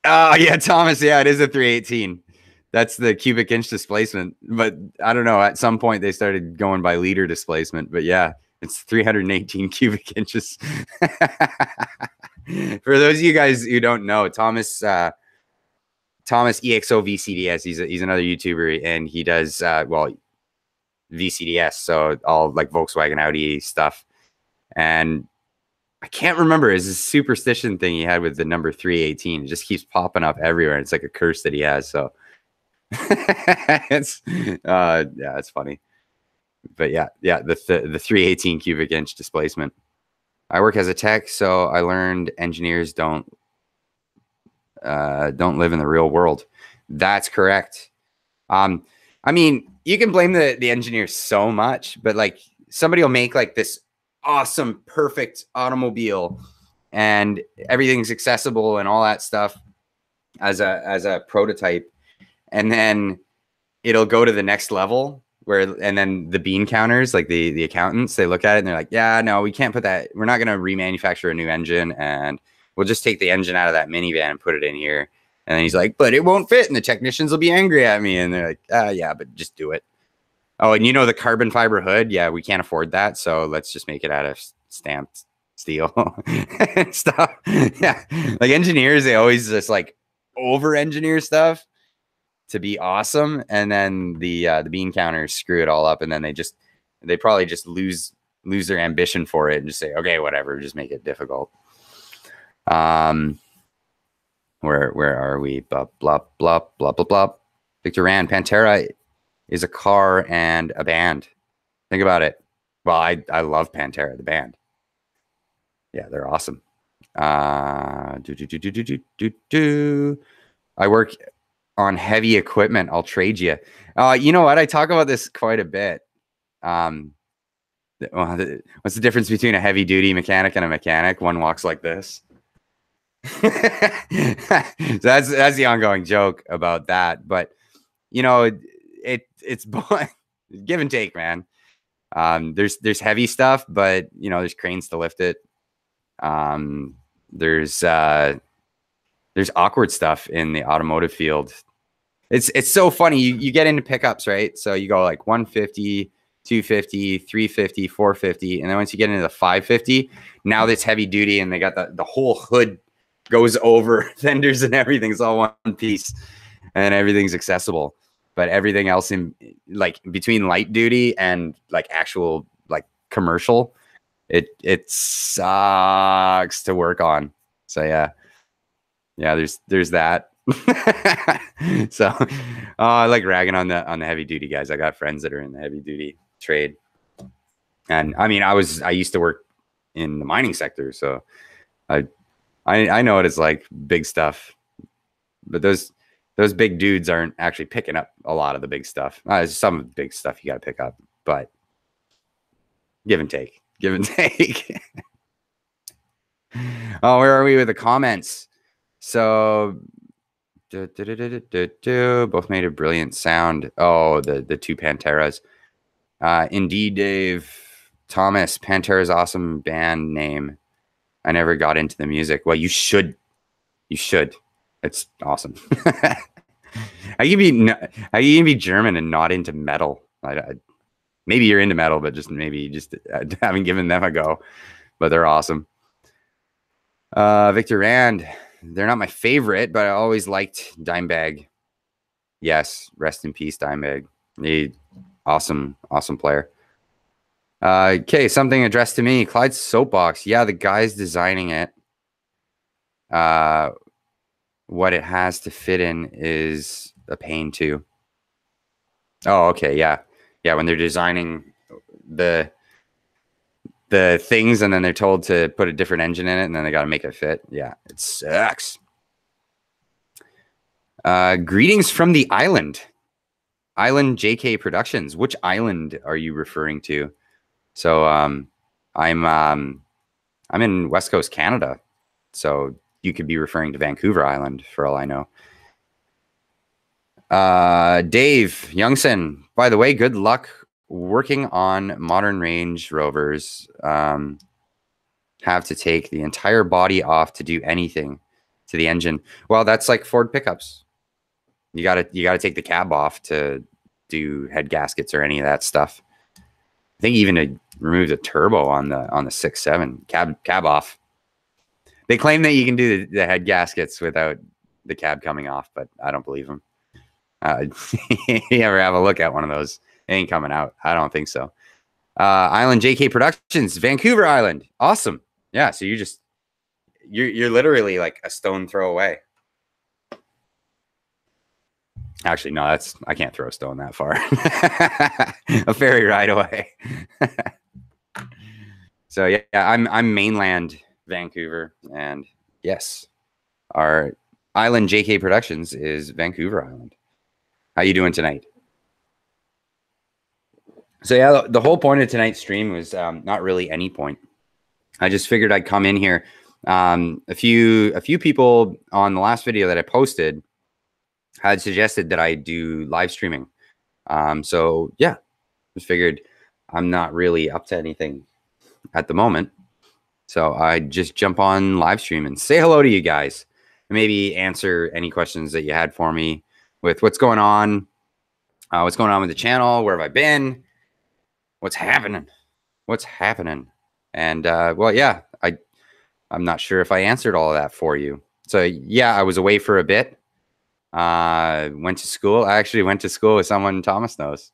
Oh yeah, Thomas. Yeah, it is a 318. That's the cubic inch displacement. But I don't know. At some point, they started going by liter displacement. But yeah, it's 318 cubic inches. For those of you guys who don't know, Thomas EXO VCDS. He's another YouTuber, and he does VCDS. So all like Volkswagen, Audi stuff. And I can't remember. It's a superstition thing he had with the number 318. It just keeps popping up everywhere. It's like a curse that he has. So it's funny. But yeah, the 318 cubic inch displacement. I work as a tech, so I learned engineers don't don't live in the real world. That's correct. I mean, you can blame the engineers so much, but like somebody will make like this awesome, perfect automobile and everything's accessible and all that stuff as a prototype. And then it'll go to the next level and then the bean counters, like the accountants, they look at it and they're like, yeah, no, we can't put that. We're not going to remanufacture a new engine, and we'll just take the engine out of that minivan and put it in here. And then he's like, but it won't fit. And the technicians will be angry at me. And they're like, yeah, but just do it. Oh, and the carbon fiber hood. Yeah, we can't afford that. So let's just make it out of stamped steel and stuff. Yeah. Like engineers, they always just like over engineer stuff to be awesome. And then the bean counters screw it all up. And then they probably just lose their ambition for it and just say, okay, whatever, just make it difficult. Where are we? Blah, blah, blah, blah, blah, blah. Victor Rand, Pantera is a car and a band. Think about it. Well, I love Pantera, the band. Yeah, they're awesome. I work on heavy equipment. I'll trade you. You know what? I talk about this quite a bit. What's the difference between a heavy duty mechanic and a mechanic? One walks like this. So that's the ongoing joke about that. But it's give and take, man. There's heavy stuff, but there's cranes to lift it. There's awkward stuff in the automotive field. It's so funny. You get into pickups, right? So you go like 150, 250, 350, 450, and then once you get into the 550, now that's heavy duty, and they got the whole hood goes over fenders and everything. It's all one piece, and everything's accessible. But everything else in like between light duty and like actual like commercial, it sucks to work on. So yeah, there's that. So I like ragging on the heavy duty guys. I got friends that are in the heavy duty trade, and I mean I used to work in the mining sector, so I know what it's like, big stuff. But those big dudes aren't actually picking up a lot of the big stuff. Some of the big stuff you got to pick up, but give and take. Oh, where are we with the comments? So both made a brilliant sound. Oh, the two Panteras. Indeed, Dave Thomas, Pantera's awesome band name. I never got into the music. Well, you should. It's awesome. How you can be German and not into metal? Maybe you're into metal, but maybe haven't given them a go. But they're awesome. Victor Rand, they're not my favorite, but I always liked Dimebag. Yes, rest in peace, Dimebag. Awesome player. Okay, something addressed to me. Clyde's soapbox. Yeah, the guy's designing it. What it has to fit in is a pain too. Oh, okay, yeah. When they're designing the things and then they're told to put a different engine in it and then they got to make it fit. Yeah, it sucks. Greetings from the island. Island JK Productions. Which island are you referring to? So I'm in West Coast Canada, so you could be referring to Vancouver Island for all I know. Dave Youngson, by the way, good luck working on modern Range Rovers. Have to take the entire body off to do anything to the engine. Well, that's like Ford pickups. You gotta take the cab off to do head gaskets or any of that stuff. I think even to remove the turbo on the 6.7 cab off. They claim that you can do the head gaskets without the cab coming off, but I don't believe them. You ever have a look at one of those? It ain't coming out. I don't think so. Island JK Productions, Vancouver Island. Awesome. Yeah. So you're literally like a stone throw away. Actually, no, I can't throw a stone that far. A ferry ride away. So yeah, I'm mainland Vancouver, and yes, our Island JK Productions is Vancouver Island. How you doing tonight? So yeah, the whole point of tonight's stream was not really any point. I just figured I'd come in here. A few people on the last video that I posted had suggested that I do live streaming. So yeah, just figured I'm not really up to anything at the moment. So I just jump on live stream and say hello to you guys. Maybe answer any questions that you had for me with what's going on with the channel, where have I been, what's happening, and well, yeah, I'm not sure if I answered all of that for you. So yeah, I was away for a bit. Went to school. I actually went to school with someone Thomas knows.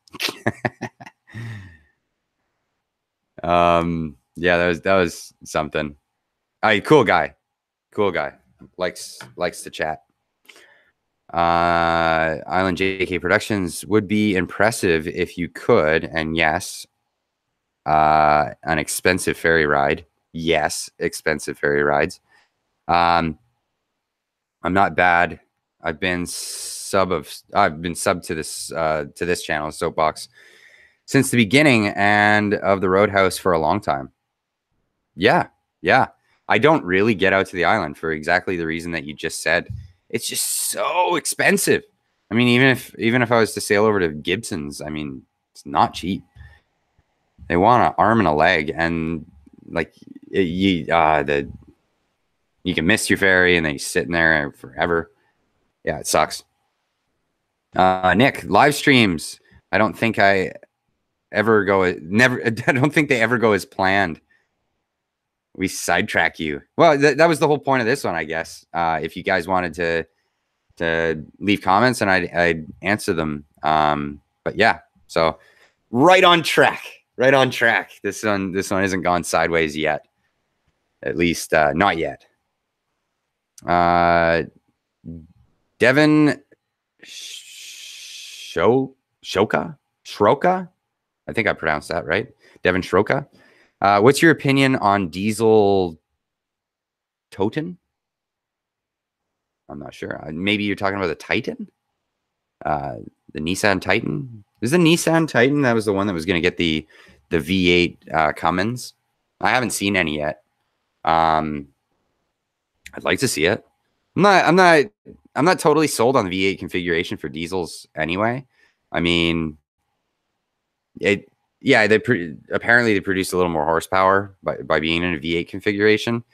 Yeah, that was something. Cool guy. Likes to chat. Island JK Productions would be impressive if you could, and yes, an expensive ferry ride. Yes, expensive ferry rides. I'm not bad. I've been sub to this channel, Soapbox, since the beginning and of the Roadhouse for a long time. Yeah. I don't really get out to the island for exactly the reason that you just said. It's just so expensive. I mean, even if I was to sail over to Gibson's, I mean, it's not cheap. They want an arm and a leg, and like you can miss your ferry, and then you're sitting there forever. Yeah, it sucks. Nick, live streams. I don't think I ever go. Never. I don't think they ever go as planned. We sidetrack you. Well, that was the whole point of this one, I guess. If you guys wanted to leave comments, and I'd answer them. But yeah, so right on track. This one hasn't gone sideways yet. At least not yet. Devin Shroka. I think I pronounced that right. Devin Shroka. What's your opinion on diesel Toten? I'm not sure. Maybe you're talking about the Titan? The Nissan Titan? Is the Nissan Titan? That was the one that was going to get the V8 Cummins. I haven't seen any yet. I'd like to see it. I'm not totally sold on the V8 configuration for diesels anyway. I mean, apparently they produce a little more horsepower by being in a V8 configuration.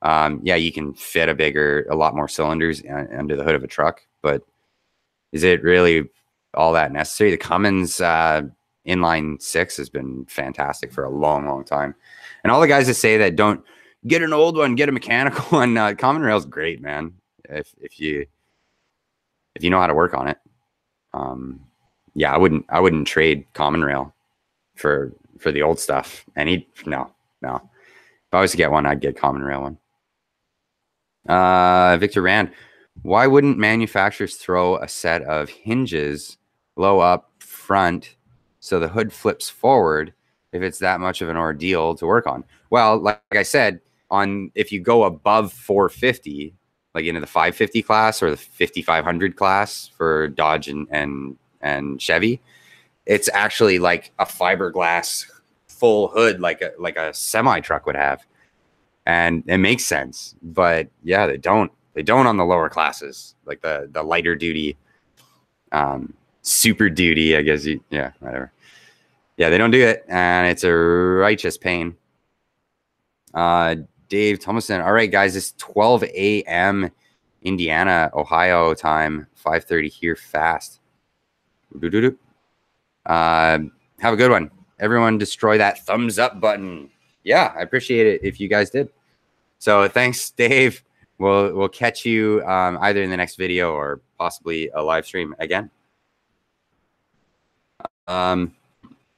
Yeah, you can fit a lot more cylinders under the hood of a truck, but is it really all that necessary? The Cummins inline 6 has been fantastic for a long time, and all the guys that say that don't get an old one, get a mechanical one. Common Rail's great, man. If you know how to work on it. Yeah, I wouldn't trade Common Rail for the old stuff. No. If I was to get one, I'd get Common Rail one. Victor Rand, why wouldn't manufacturers throw a set of hinges low up front so the hood flips forward if it's that much of an ordeal to work on? Well, like I said, if you go above 450, like into the 550 class or the 5500 class for Dodge and Chevy, it's actually like a fiberglass full hood, like a semi truck would have, and it makes sense. But yeah, they don't on the lower classes, like the lighter duty, super duty, I guess. Yeah, whatever. Yeah, they don't do it, and it's a righteous pain. Dave Thomason. All right, guys, it's 12 a.m. Indiana, Ohio time, 5:30 here fast. Have a good one. Everyone destroy that thumbs up button. Yeah, I appreciate it if you guys did. So thanks, Dave. We'll catch you either in the next video or possibly a live stream again. Now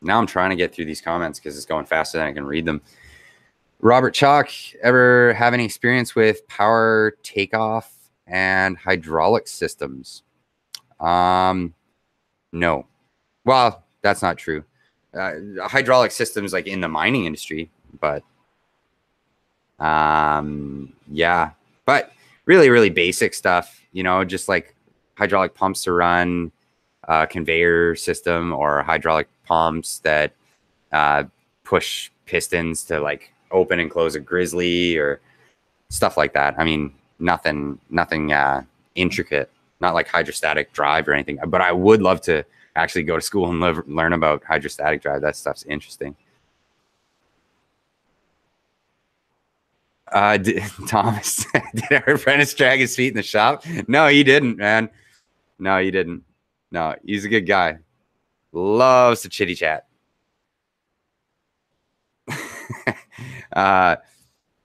I'm trying to get through these comments because it's going faster than I can read them. Robert Chalk, ever have any experience with power takeoff and hydraulic systems? No. Well, that's not true. Hydraulic systems like in the mining industry, but yeah. But really, really basic stuff, you know, just like hydraulic pumps to run a conveyor system, or hydraulic pumps that push pistons to like open and close a grizzly, or stuff like that. I mean, nothing intricate, not like hydrostatic drive or anything. But I would love to actually go to school and learn about hydrostatic drive. That stuff's interesting. Thomas, did our apprentice drag his feet in the shop? No, he didn't, man. No, he didn't. No, he's a good guy. Loves to chitty chat.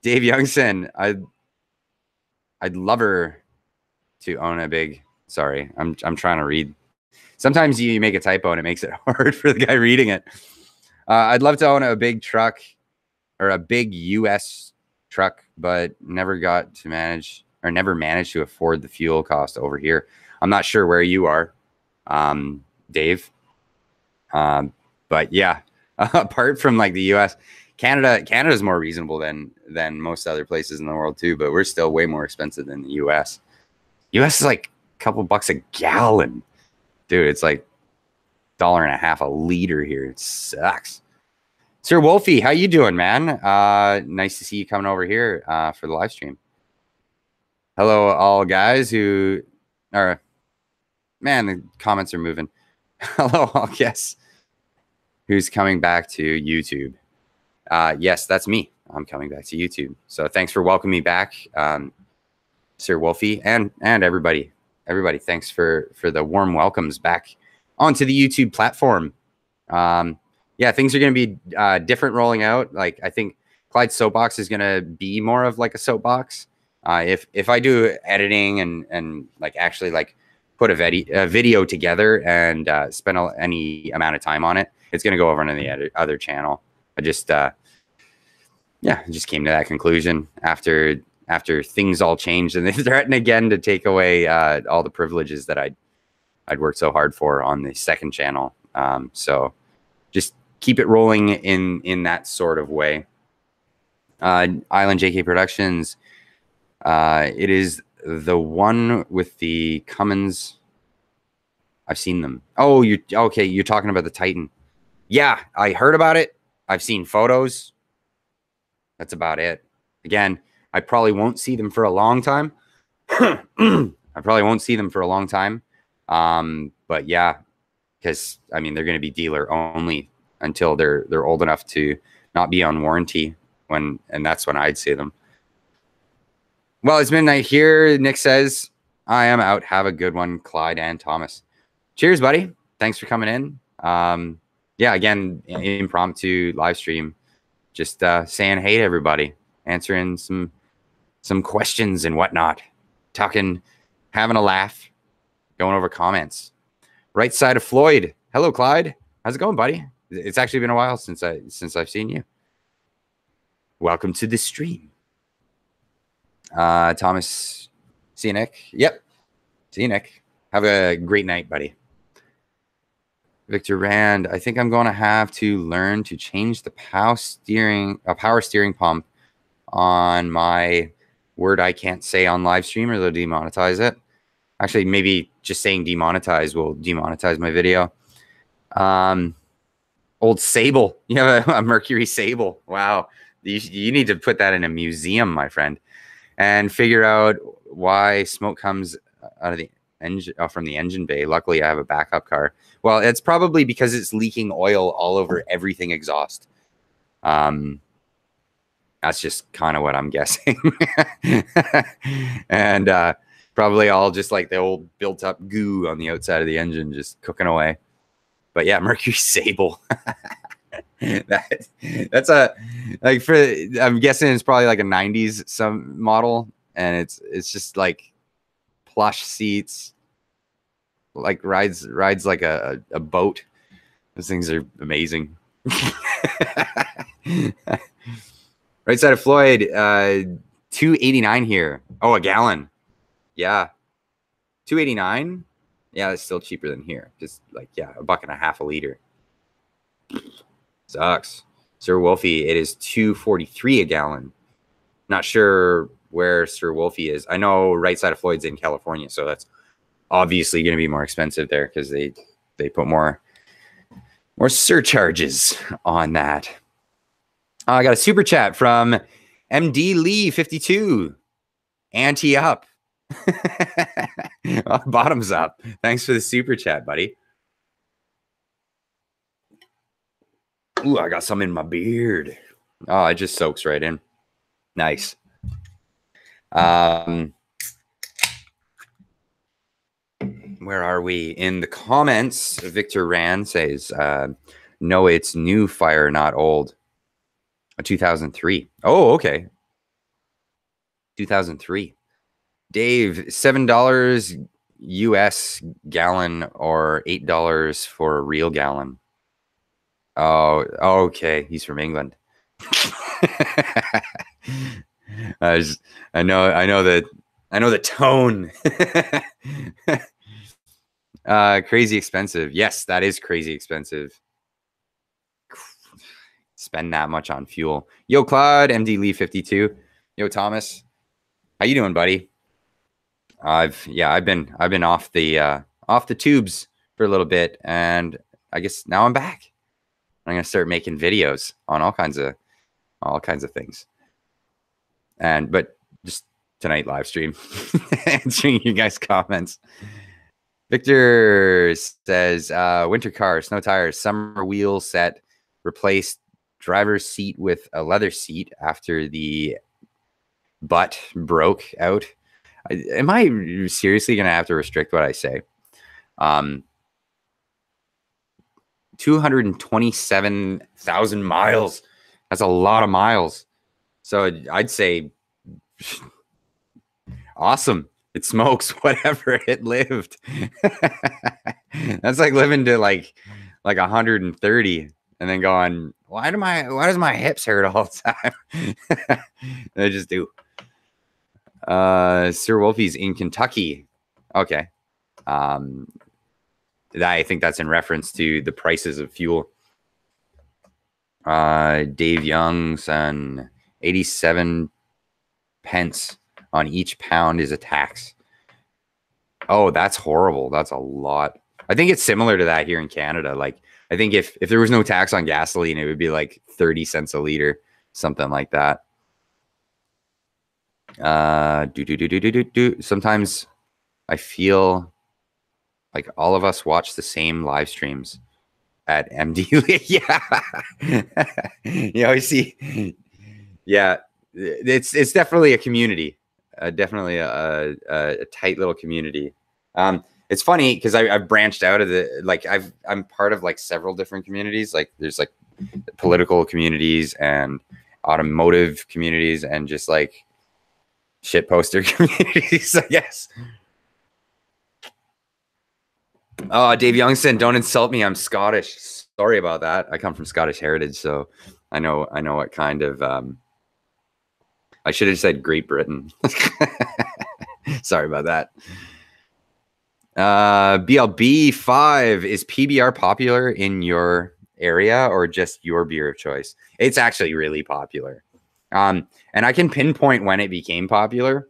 Dave Youngson, I'd love her to own a big. Sorry, I'm trying to read. Sometimes you make a typo and it makes it hard for the guy reading it. I'd love to own a big truck, or a big U.S. truck, but never managed to afford the fuel cost over here. I'm not sure where you are, Dave. But yeah, apart from like the U.S., Canada's more reasonable than most other places in the world too, but we're still way more expensive than the U.S. U.S. is like a couple bucks a gallon, dude. It's like $1.50 a liter here. It sucks. Sir Wolfie, how you doing, man? Nice to see you coming over here for the live stream. Hello, all guys who are. Man, the comments are moving. Hello, all guests who's coming back to YouTube. Yes, that's me. I'm coming back to YouTube. So thanks for welcoming me back, Sir Wolfie, and everybody. Everybody, thanks for the warm welcomes back onto the YouTube platform. Yeah, things are going to be different rolling out. Like, I think Clyde's soapbox is going to be more of like a soapbox. If I do editing and like actually like put a video together and spend any amount of time on it, it's going to go over on the other channel. I just came to that conclusion after things all changed and they threatened again to take away all the privileges that I'd worked so hard for on the second channel. So just keep it rolling in that sort of way. Island JK Productions. It is the one with the Cummins. I've seen them. Oh, you're talking about the Titan. Yeah, I heard about it. I've seen photos. That's about it. Again, I probably won't see them for a long time. But yeah, because I mean they're going to be dealer only until they're old enough to not be on warranty, and that's when I'd see them. Well, it's midnight here. Nick says, I am out. Have a good one, Clyde and Thomas. Cheers, buddy. Thanks for coming in. Yeah, again, impromptu live stream. Just saying hey to everybody, answering some questions and whatnot, talking, having a laugh, going over comments. Right side of Floyd. Hello, Clyde. How's it going, buddy? It's actually been a while since I've seen you. Welcome to the stream. Thomas, see you, Nick. Yep. See you, Nick. Have a great night, buddy. Victor Rand, I think I'm going to have to learn to change the power steering pump on my word I can't say on live stream, or they'll demonetize it. Actually, maybe just saying demonetize will demonetize my video. Old Sable. You have a Mercury Sable. Wow. You need to put that in a museum, my friend, and figure out why smoke comes out of the engine, from the engine bay. Luckily, I have a backup car. Well, it's probably because it's leaking oil all over everything exhaust. That's just kind of what I'm guessing. And probably all just like the old built up goo on the outside of the engine just cooking away. But yeah, Mercury Sable. That's a like for I'm guessing it's probably like a 90s some model, and it's just like plush seats, like rides like a boat. Those things are amazing. Right side of Floyd, 289 here. Oh, a gallon. Yeah. 289. Yeah, it's still cheaper than here. Just like, yeah, $1.50 a liter. Sucks. Sir Wolfie, it is $2.43 a gallon. Not sure where Sir Wolfie is. I know Right Side of Floyd's in California, so that's obviously going to be more expensive there because they put more surcharges on that. I got a super chat from MD Lee 52. Ante up. Bottoms up. Thanks for the super chat, buddy. Ooh, I got some in my beard. Oh, it just soaks right in. Nice. Where are we? In the comments, Victor Rand says, no, it's new fire, not old. 2003. Oh, okay. 2003. Dave, $7 US gallon or $8 for a real gallon. Oh, okay. He's from England. I know the tone. Crazy expensive. Yes, that is crazy expensive. Spend that much on fuel. Yo, Claude, MD Lee 52. Yo, Thomas. How you doing, buddy? I've been off the tubes for a little bit, and I guess now I'm back. I'm gonna start making videos on all kinds of things. But just tonight live stream answering you guys' comments. Victor says winter car, snow tires, summer wheel set, replaced driver's seat with a leather seat after the butt broke out. Am I seriously gonna have to restrict what I say? 227,000 miles. That's a lot of miles. So I'd say awesome. It smokes. Whatever, it lived. That's like living to like 130 and then going, why does my hips hurt all the time? They just do. Sir Wolfie's in Kentucky. Okay. I think that's in reference to the prices of fuel. Dave Young's on 87 pence on each pound is a tax. Oh, that's horrible. That's a lot. I think it's similar to that here in Canada. Like, I think if there was no tax on gasoline, it would be like 30 cents a liter, something like that. Sometimes I feel like all of us watch the same live streams at MD. Yeah. You see, yeah, it's definitely a community, definitely a tight little community. It's funny because I've branched out of I'm part of like several different communities. Like there's like political communities and automotive communities and just like shit poster communities, I guess. Oh, Dave Youngson, don't insult me. I'm Scottish. Sorry about that. I come from Scottish heritage, so I know what kind of. I should have said Great Britain. Sorry about that. BLB 5, is PBR popular in your area or just your beer of choice? It's actually really popular. And I can pinpoint when it became popular.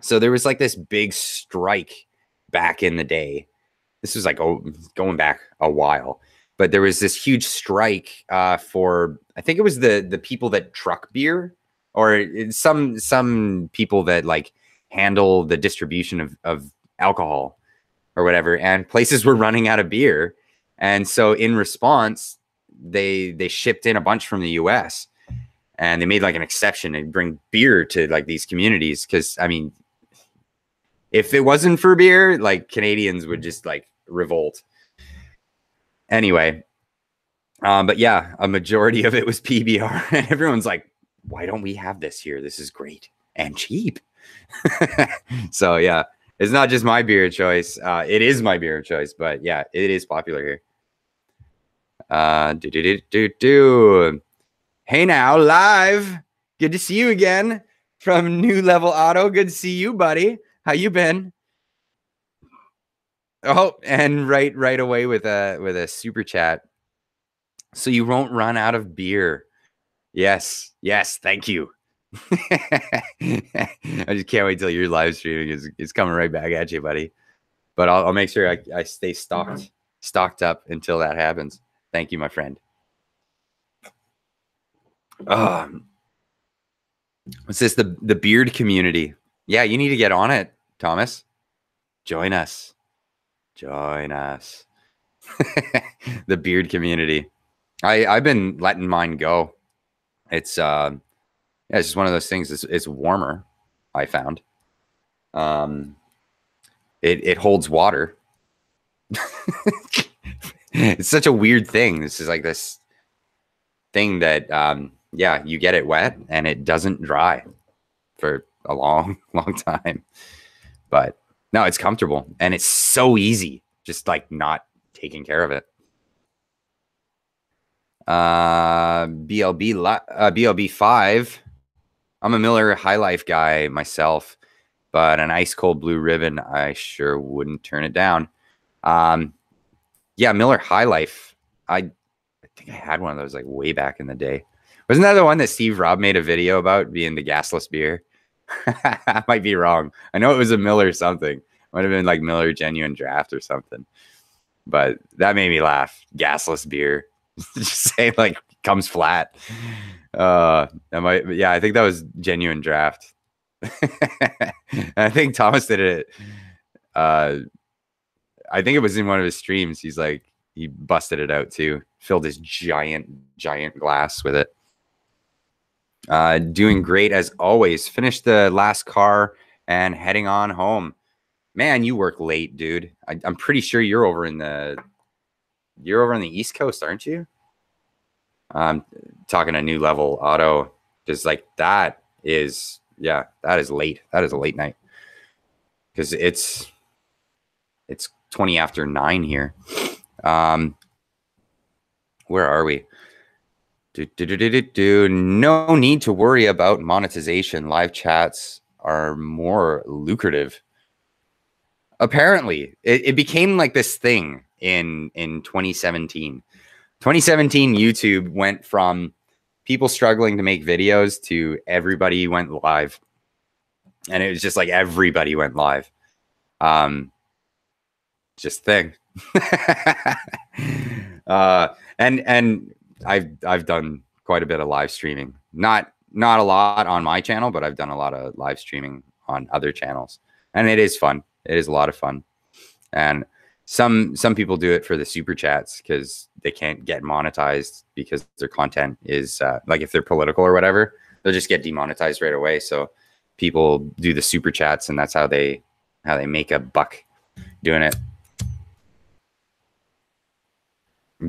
So there was like this big strike back in the day. This was like going back a while, but there was this huge strike for, I think it was the people that truck beer, or some people that like handle the distribution of alcohol or whatever, and places were running out of beer. And so in response, they shipped in a bunch from the US and they made like an exception and bring beer to like these communities. Cause I mean, if it wasn't for beer, like Canadians would just like revolt. Anyway, but yeah, a majority of it was PBR and everyone's like, why don't we have this here? This is great and cheap. So yeah, it's not just my beer of choice. It is my beer of choice, but yeah, it is popular here. Hey now, live. Good to see you again from New Level Auto. Good to see you, buddy. How you been? Oh, and right away with a super chat. So you won't run out of beer. Yes, thank you. I just can't wait till your live streaming is coming right back at you, buddy. But I'll make sure I stay stocked up until that happens. Thank you, my friend. What's this? The beard community. Yeah, you need to get on it, Thomas. Join us. Join us. The beard community. I've been letting mine go. It's yeah, it's just one of those things. It's warmer, I found. It holds water. It's such a weird thing. This is like this thing that yeah, you get it wet and it doesn't dry for a long time. But no, it's comfortable and it's so easy, just like not taking care of it. BLB 5. I'm a Miller High Life guy myself, but an ice cold blue ribbon, I sure wouldn't turn it down. Yeah, Miller High Life. I think I had one of those like way back in the day. Wasn't that the one that Steve Robb made a video about being the gasless beer? I might be wrong. I know it was a Miller something. Might have been like Miller Genuine Draft or something. But that made me laugh. Gasless beer. Just say like comes flat. Yeah, I think that was Genuine Draft. I think Thomas did it. I think it was in one of his streams. He's like, he busted it out too. Filled his giant glass with it. Doing great as always. Finished the last car and heading on home. Man, you work late, dude. I'm pretty sure you're over on the East Coast, aren't you? Talking a New Level Auto. Just like that is, yeah, that is late. That is a late night. Because it's 20 after 9 here. Where are we? No need to worry about monetization. Live chats are more lucrative. Apparently, it became like this thing in 2017. 2017, YouTube went from people struggling to make videos to everybody went live. And it was just like everybody went live. Just thing. And I've done quite a bit of live streaming. Not a lot on my channel, but I've done a lot of live streaming on other channels. And it is fun. It is a lot of fun. And some people do it for the super chats because they can't get monetized because their content is like if they're political or whatever, they'll just get demonetized right away. So people do the super chats and that's how they make a buck doing it.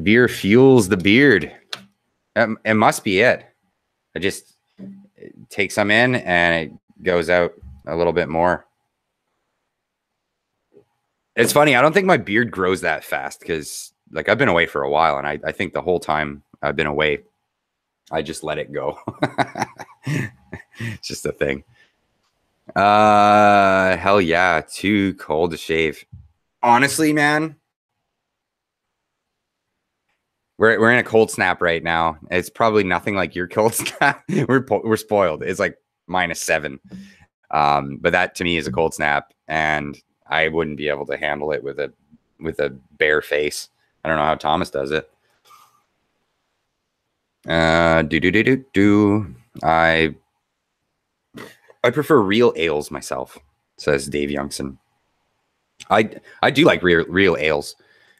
Beer fuels the beard. It must be it. I just take some in and it goes out a little bit more. It's funny. I don't think my beard grows that fast because like I've been away for a while and I think the whole time I've been away, I just let it go. It's just a thing. Hell yeah. Too cold to shave. Honestly, man. We're in a cold snap right now. It's probably nothing like your cold snap. We're spoiled. It's like -7. But that to me is a cold snap, and I wouldn't be able to handle it with a bare face. I don't know how Thomas does it. I prefer real ales myself, says Dave Youngson. I do like real ales.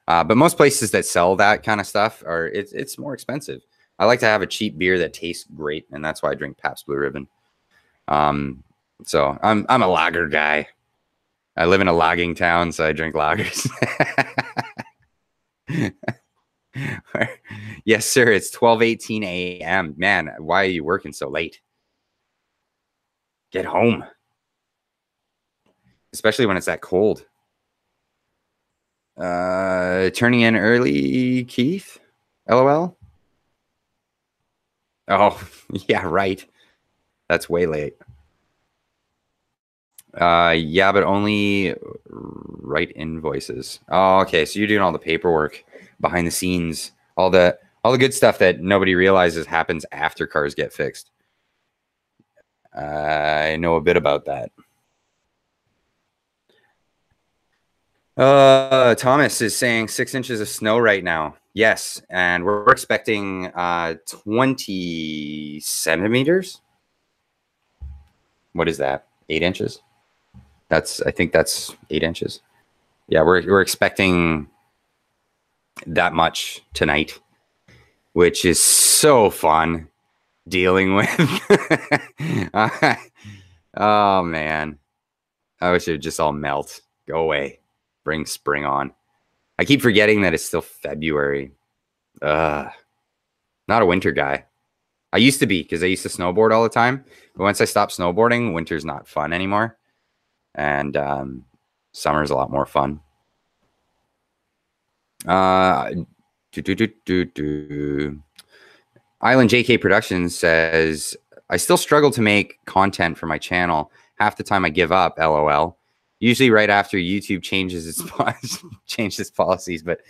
But most places that sell that kind of stuff it's more expensive. I like to have a cheap beer that tastes great, and that's why I drink Pabst Blue Ribbon. So I'm a lager guy. I live in a logging town, so I drink lagers. Yes, sir. It's 12:18 a.m. Man, why are you working so late? Get home, especially when it's that cold. Turning in early, Keith? LOL? Oh, yeah, right. That's way late. Yeah, but only write invoices. Oh, okay. So you're doing all the paperwork behind the scenes, all the good stuff that nobody realizes happens after cars get fixed. I know a bit about that. Thomas is saying 6 inches of snow right now. Yes, and we're expecting 20 centimeters. What is that? 8 inches? I think that's 8 inches. Yeah, we're expecting that much tonight, which is so fun dealing with. Oh man, I wish it would just all melt, go away, bring spring on. I keep forgetting that it's still February. Not a winter guy. I used to be, because I used to snowboard all the time. But once I stopped snowboarding, winter's not fun anymore. And summer's a lot more fun. Island JK Productions says, I still struggle to make content for my channel. Half the time I give up, LOL. Usually right after YouTube changes its policies, but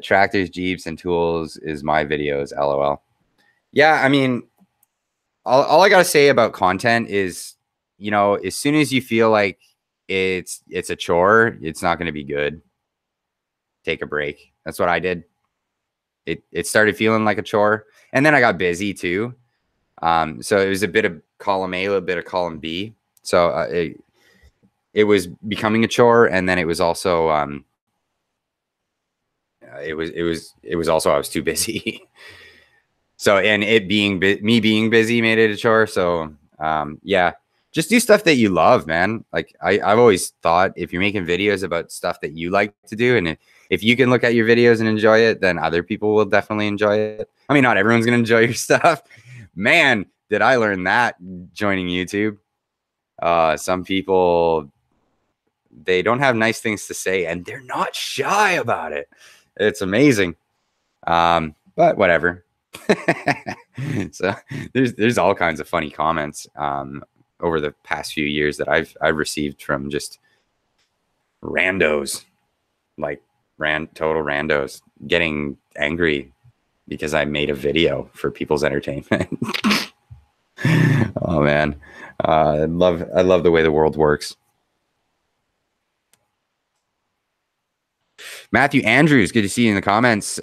tractors, Jeeps, and tools is my videos, LOL. Yeah, I mean, all I gotta say about content is, you know, as soon as you feel like it's a chore, it's not gonna be good. Take a break. That's what I did. It started feeling like a chore, and then I got busy too. So it was a bit of column A, a bit of column B. So it was becoming a chore, and then it was also it was also I was too busy. So, and it being me being busy made it a chore. So yeah, just do stuff that you love, man. Like I've always thought, if you're making videos about stuff that you like to do, and if you can look at your videos and enjoy it, then other people will definitely enjoy it. I mean, not everyone's gonna enjoy your stuff. Man, did I learn that joining YouTube. Some people, they don't have nice things to say, and they're not shy about it. It's amazing. But whatever. So there's all kinds of funny comments over the past few years that I've received from just randos, like total randos, getting angry because I made a video for people's entertainment. Oh man, I love the way the world works. Matthew Andrews, good to see you in the comments.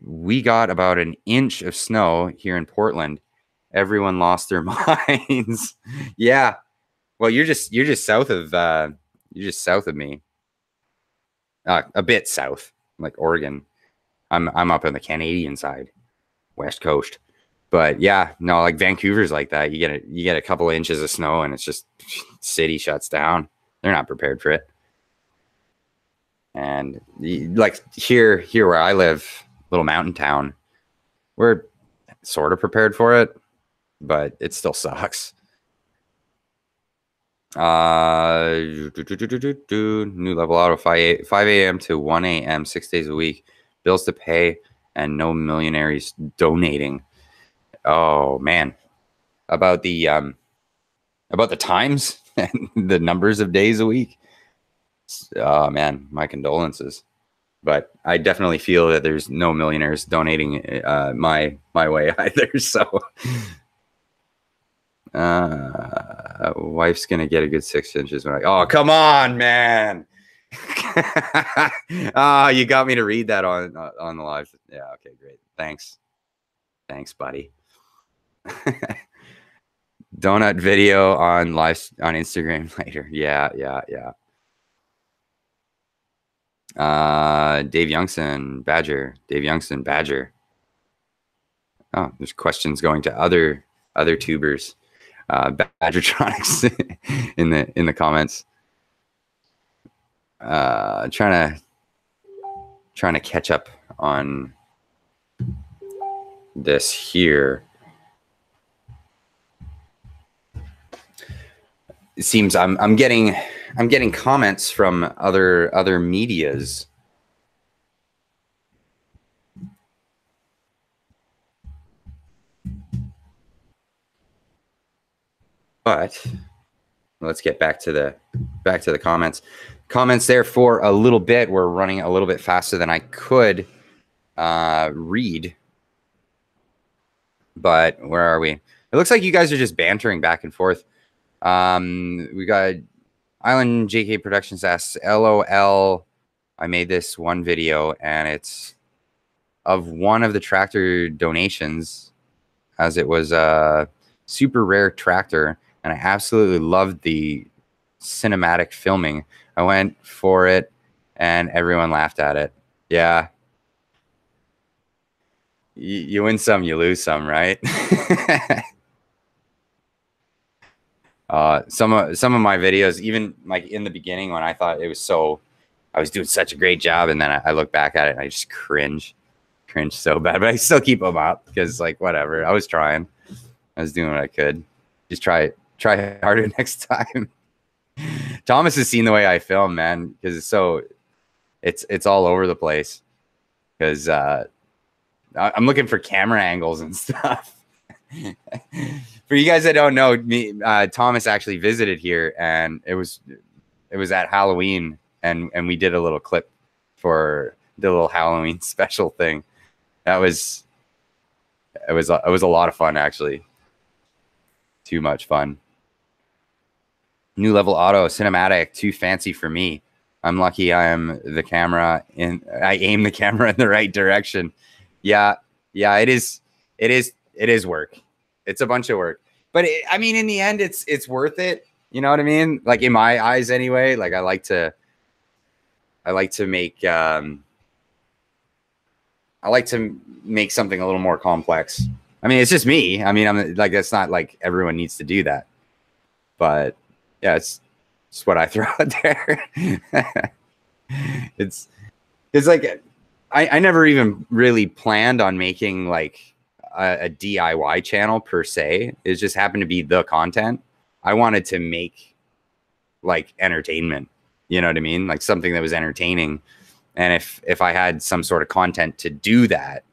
We got about an inch of snow here in Portland. Everyone lost their minds. Yeah. Well, you're just south of me. A bit south, like Oregon. I'm up on the Canadian side, West Coast. But yeah, no, like Vancouver's like that. You get a couple of inches of snow and it's just city shuts down. They're not prepared for it. And like here where I live, little mountain town, we're sort of prepared for it, but it still sucks. New level auto 5 a.m. to 1 a.m. 6 days a week, bills to pay, and no millionaires donating. Oh man, about the times and the numbers of days a week. Oh man, my condolences. But I definitely feel that there's no millionaires donating my way either. So wife's gonna get a good 6 inches when oh come on, man. You got me to read that on the live. Yeah, okay, great. Thanks, buddy. Donut video on live on Instagram later. Yeah. Dave Youngson Badger. Oh, there's questions going to other tubers. Badgertronics in the comments. Trying to catch up on this here. It seems I'm getting comments from other medias. But let's get back to the comments. Comments there for a little bit. We're running a little bit faster than I could read. But where are we? It looks like you guys are just bantering back and forth. We got Island JK Productions asks, LOL, I made this one video and it's of one of the tractor donations, as it was a super rare tractor, and I absolutely loved the cinematic filming. I went for it and everyone laughed at it. Yeah. You win some, you lose some, right? Some of my videos, even like in the beginning when I thought it was I was doing such a great job, and then I look back at it and I just cringe so bad, but I still keep them up because like whatever, I was trying, I was doing what I could. Just try harder next time. Thomas has seen the way I film, man, because it's all over the place. Because I'm looking for camera angles and stuff. For you guys that don't know, me Thomas actually visited here, and it was at Halloween, and we did a little clip for the little Halloween special thing. It was a lot of fun, actually. Too much fun. New level auto cinematic, too fancy for me. I'm lucky I aim the camera in the right direction. Yeah, it is work. It's a bunch of work, but I mean, in the end, it's worth it. You know what I mean? Like in my eyes, anyway. Like I like to make something a little more complex. I mean, it's just me. I mean, I'm like, it's not like everyone needs to do that, but yeah, it's what I throw out there. It's like I never even really planned on making like a DIY channel per se. It just happened to be the content. I wanted to make like entertainment, you know what I mean? Like something that was entertaining. And if I had some sort of content to do that,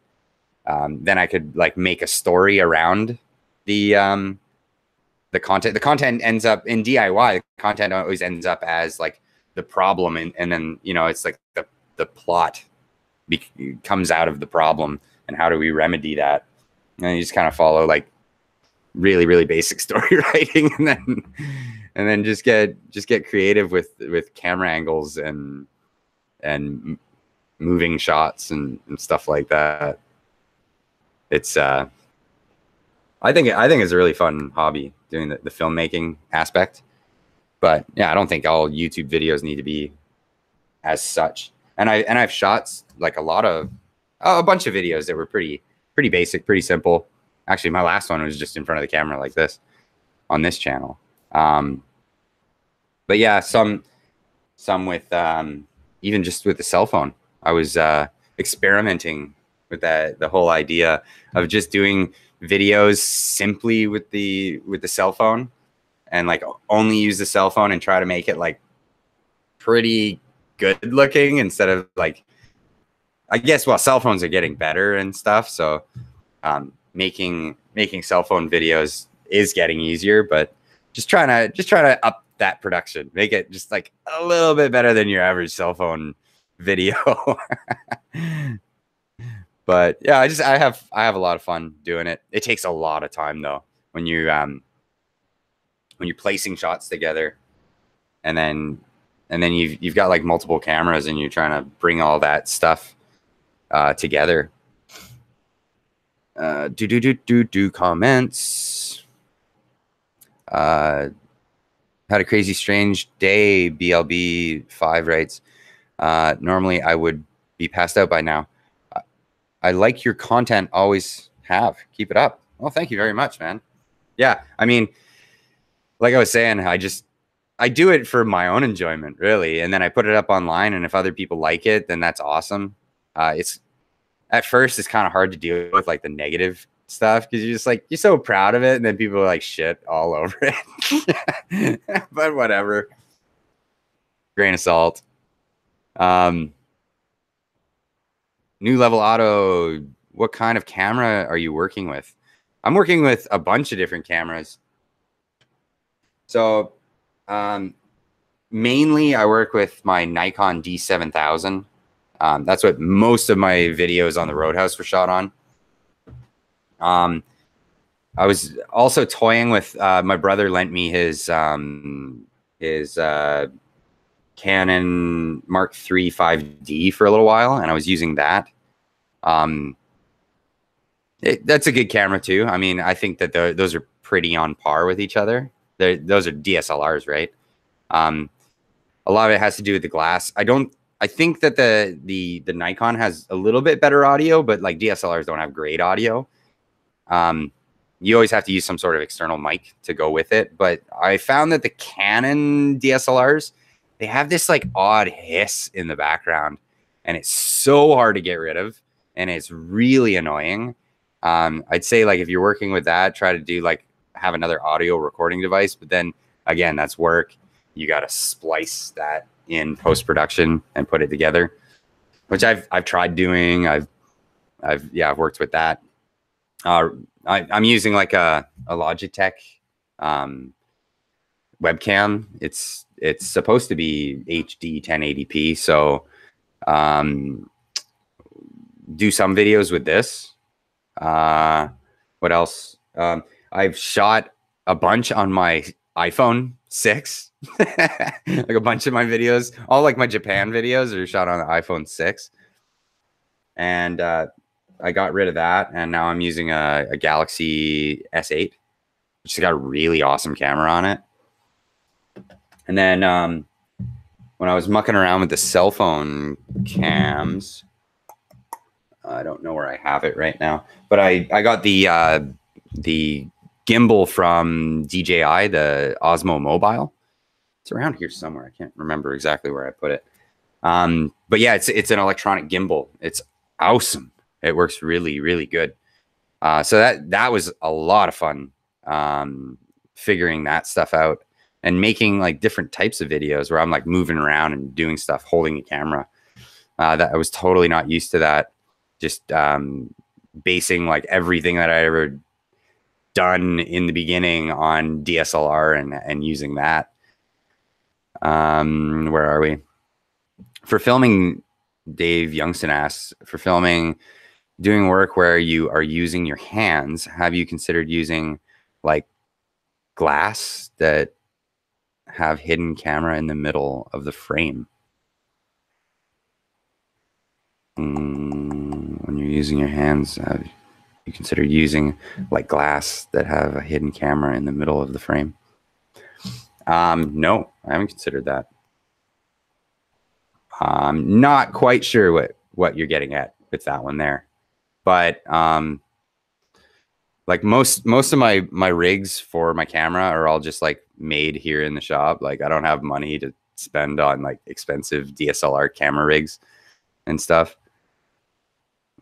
then I could like make a story around the content. The content ends up in DIY. The content always ends up as like the problem, and then you know it's like the plot comes out of the problem, and how do we remedy that? And you just kind of follow like really basic story writing, and then just get creative with camera angles and moving shots and stuff like that. It's I think it's a really fun hobby doing the filmmaking aspect. But yeah, I don't think all YouTube videos need to be as such. And I've shot like a bunch of videos that were pretty basic, pretty simple. Actually, my last one was just in front of the camera like this on this channel. But yeah, some with even just with the cell phone. I was experimenting with the whole idea of just doing videos simply with the cell phone, and like only use the cell phone and try to make it like pretty good looking instead of like, I guess, well, cell phones are getting better and stuff. So making cell phone videos is getting easier, but just trying to up that production, make it just like a little bit better than your average cell phone video. But yeah, I have a lot of fun doing it. It takes a lot of time though when you're placing shots together, and then you've got like multiple cameras and you're trying to bring all that stuff together. Comments. Had a crazy strange day. BLB 5 writes, normally I would be passed out by now. I like your content, always have. Keep it up. Well, thank you very much, man. Yeah, I mean, like I was saying, I do it for my own enjoyment, really, and then I put it up online, and if other people like it, then that's awesome. It's at first it's kind of hard to deal with like the negative stuff because you're just like, you're so proud of it, and then people are like shit all over it. But whatever, grain of salt. New level auto, what kind of camera are you working with? I'm working with a bunch of different cameras. So mainly I work with my Nikon D7000. That's what most of my videos on the Roadhouse were shot on. I was also toying with my brother lent me his Canon Mark III 5D for a little while, and I was using that. That's a good camera too. I mean, I think that those are pretty on par with each other. Those are DSLRs, right? A lot of it has to do with the glass. I think that the Nikon has a little bit better audio, but like DSLRs don't have great audio. You always have to use some sort of external mic to go with it. But I found that the Canon DSLRs, they have this like odd hiss in the background, and it's so hard to get rid of, and it's really annoying. I'd say like if you're working with that, try to do like have another audio recording device. But then again, that's work. You got to splice that in post-production and put it together, which I've tried doing. I've worked with that. I'm using like a Logitech webcam. It's supposed to be HD 1080p. So do some videos with this. What else? I've shot a bunch on my iPhone 6. Like a bunch of my videos, all like my Japan videos are shot on the iPhone 6. And I got rid of that, and now I'm using a Galaxy S8, which has got a really awesome camera on it. And then when I was mucking around with the cell phone cams, I don't know where I have it right now, but I got the gimbal from DJI, the Osmo Mobile. It's around here somewhere. I can't remember exactly where I put it. But yeah, it's an electronic gimbal. It's awesome. It works really, really good. So that was a lot of fun, figuring that stuff out and making like different types of videos where I'm like moving around and doing stuff, holding a camera. That I was totally not used to that. Just basing like everything that I ever done in the beginning on DSLR and using that. Where are we? For filming, Dave Youngson asks, for filming, doing work where you are using your hands, have you considered using like glass that have hidden camera in the middle of the frame? When you're using your hands, have you considered using like glass that have a hidden camera in the middle of the frame? No, I haven't considered that. I'm not quite sure what you're getting at with that one there. But like most of my rigs for my camera are all just like made here in the shop. Like I don't have money to spend on like expensive DSLR camera rigs and stuff.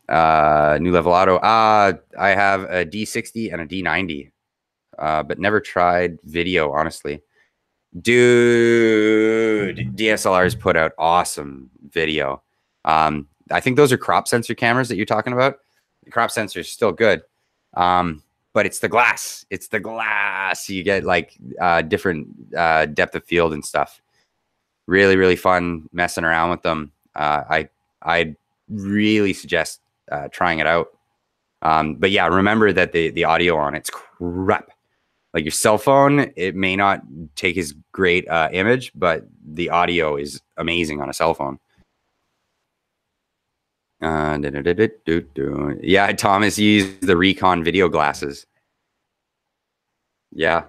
New Level Auto. I have a D60 and a D90, but never tried video, honestly. Dude, DSLRs put out awesome video. I think those are crop sensor cameras that you're talking about. The crop sensor is still good, but it's the glass. It's the glass. You get like different depth of field and stuff. Really, really fun messing around with them. I'd really suggest trying it out. But yeah, remember that the audio on it's crap. Like your cell phone, it may not take as great image, but the audio is amazing on a cell phone. Yeah, Thomas used the Recon video glasses. Yeah,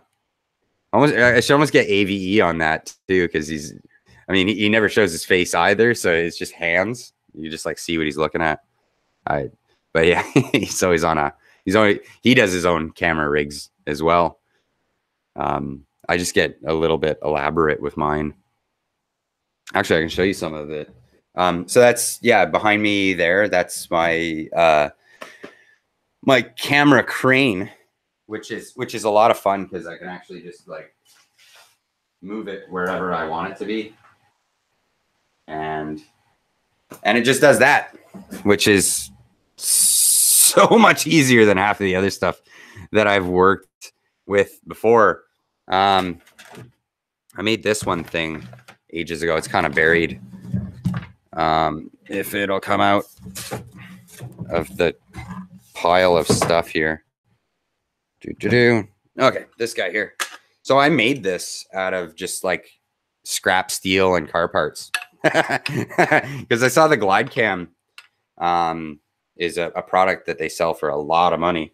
I should almost get AVE on that too, because he never shows his face either, so it's just hands. You just like see what he's looking at. But yeah, he does his own camera rigs as well. I just get a little bit elaborate with mine. Actually, I can show you some of it. So that's, yeah, behind me there. That's my my camera crane, which is a lot of fun because I can actually just like move it wherever I want it to be, and it just does that, which is so much easier than half of the other stuff that I've worked with before. I made this one thing ages ago. It's kind of buried. If it'll come out of the pile of stuff here. Okay, this guy here. So I made this out of just like scrap steel and car parts because I saw the Glide Cam is a product that they sell for a lot of money.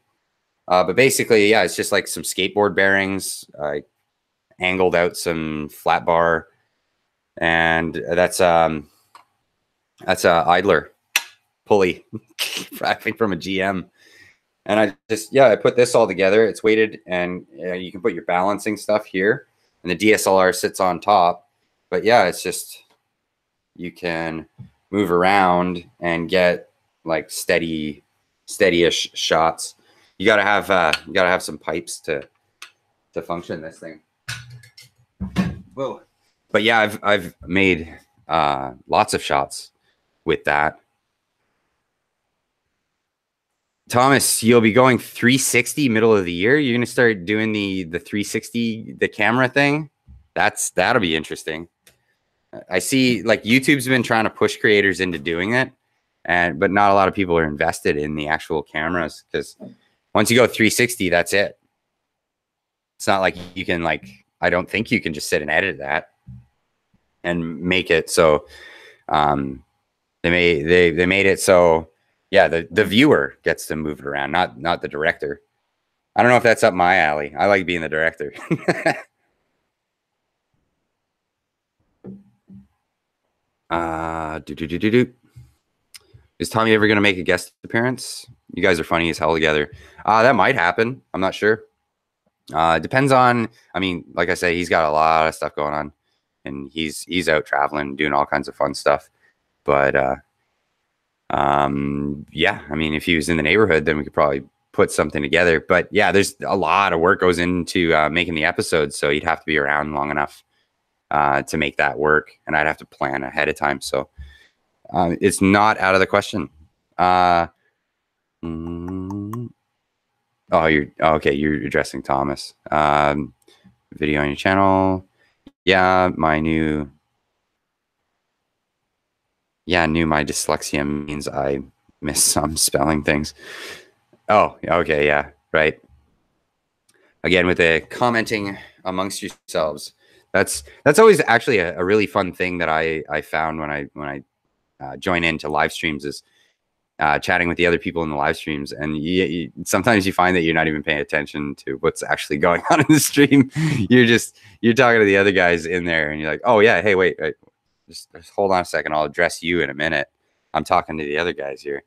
But basically, yeah, it's just like some skateboard bearings. I angled out some flat bar, and that's a idler pulley, I think from a GM. And I put this all together. It's weighted, and you can put your balancing stuff here, and the DSLR sits on top. But yeah, it's just, you can move around and get like steady-ish shots. You gotta have some pipes to function this thing. Whoa. But yeah, I've made lots of shots with that. Thomas, you'll be going 360 middle of the year. You're gonna start doing the 360, the camera thing. That'll be interesting. I see like YouTube's been trying to push creators into doing it, but not a lot of people are invested in the actual cameras, because once you go 360, that's it. It's not like you can I don't think you can just sit and edit that and make it so they made it so yeah, the viewer gets to move it around, not the director. I don't know if that's up my alley. I like being the director. Is Tommy ever going to make a guest appearance? You guys are funny as hell together. That might happen. I'm not sure. Depends on, I mean, like I say, he's got a lot of stuff going on, and he's out traveling, doing all kinds of fun stuff. But yeah, I mean, if he was in the neighborhood, then we could probably put something together. But yeah, there's a lot of work goes into making the episodes, so he'd have to be around long enough to make that work, and I'd have to plan ahead of time. So it's not out of the question. Oh, you're okay. You're addressing Thomas. Video on your channel. Yeah, knew my dyslexia means I miss some spelling things. Oh, okay, yeah, right. Again, with the commenting amongst yourselves, that's always actually a really fun thing that I found when I join into live streams, is chatting with the other people in the live streams, and sometimes you find that you're not even paying attention to what's actually going on in the stream. You're talking to the other guys in there, and you're like, oh yeah, hey, wait. Just hold on a second. I'll address you in a minute. I'm talking to the other guys here.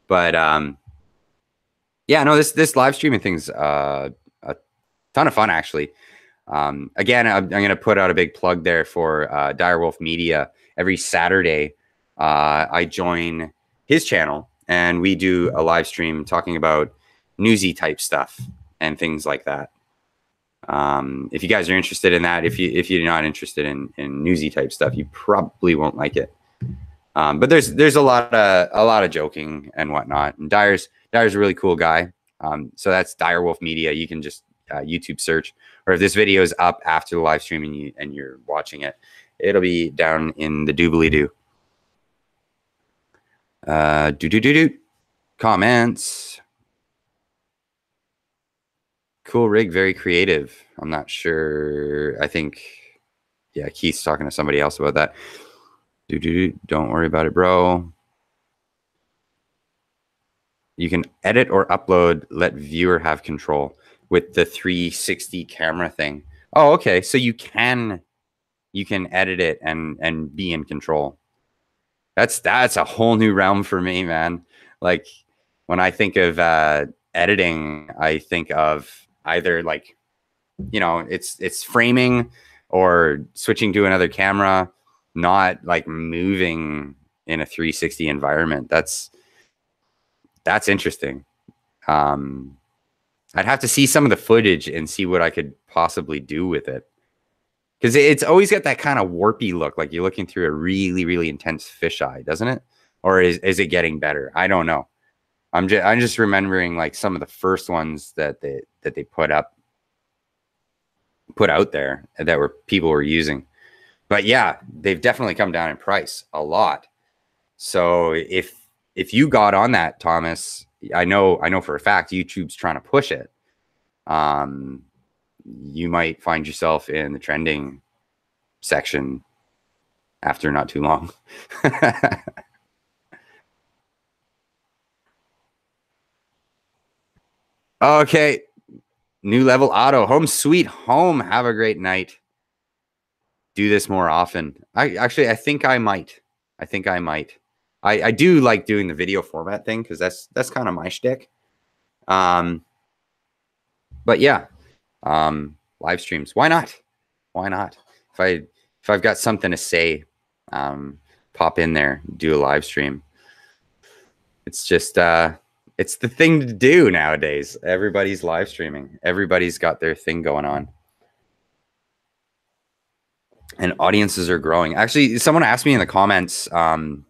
But yeah, no, this live streaming thing's a ton of fun, actually. Again, I'm going to put out a big plug there for Direwolf Media. Every Saturday, I join his channel, and we do a live stream talking about newsy type stuff and things like that. If you guys are interested in that, if you're not interested in newsy type stuff, you probably won't like it. But there's a lot of joking and whatnot. And Dyer's a really cool guy. So that's Direwolf Media. You can just YouTube search, or if this video is up after the live stream and you're watching it, it'll be down in the doobly-doo. Comments. Cool rig, very creative. I'm not sure. I think, yeah, Keith's talking to somebody else about that. Don't worry about it, bro. You can edit or upload, let viewer have control with the 360 camera thing. Oh, okay. So you can edit it and be in control. That's a whole new realm for me, man. Like when I think of editing, I think of either like, it's framing or switching to another camera, not like moving in a 360 environment. That's interesting. I'd have to see some of the footage and see what I could possibly do with it, because it's always got that kind of warpy look, like you're looking through a really, really intense fisheye, doesn't it? Or is it getting better? I don't know. I'm just remembering like some of the first ones that they put out there that people were using. But yeah, they've definitely come down in price a lot. So if you got on that, Thomas, I know for a fact YouTube's trying to push it. You might find yourself in the trending section after not too long. Okay. New Level Auto, home sweet home. Have a great night. Do this more often. I think I might. I think I might. I do like doing the video format thing because that's kind of my shtick. But yeah, live streams. Why not? Why not? If I've got something to say, pop in there, do a live stream. It's just it's the thing to do nowadays. Everybody's live streaming. Everybody's got their thing going on. And audiences are growing. Actually, someone asked me in the comments, was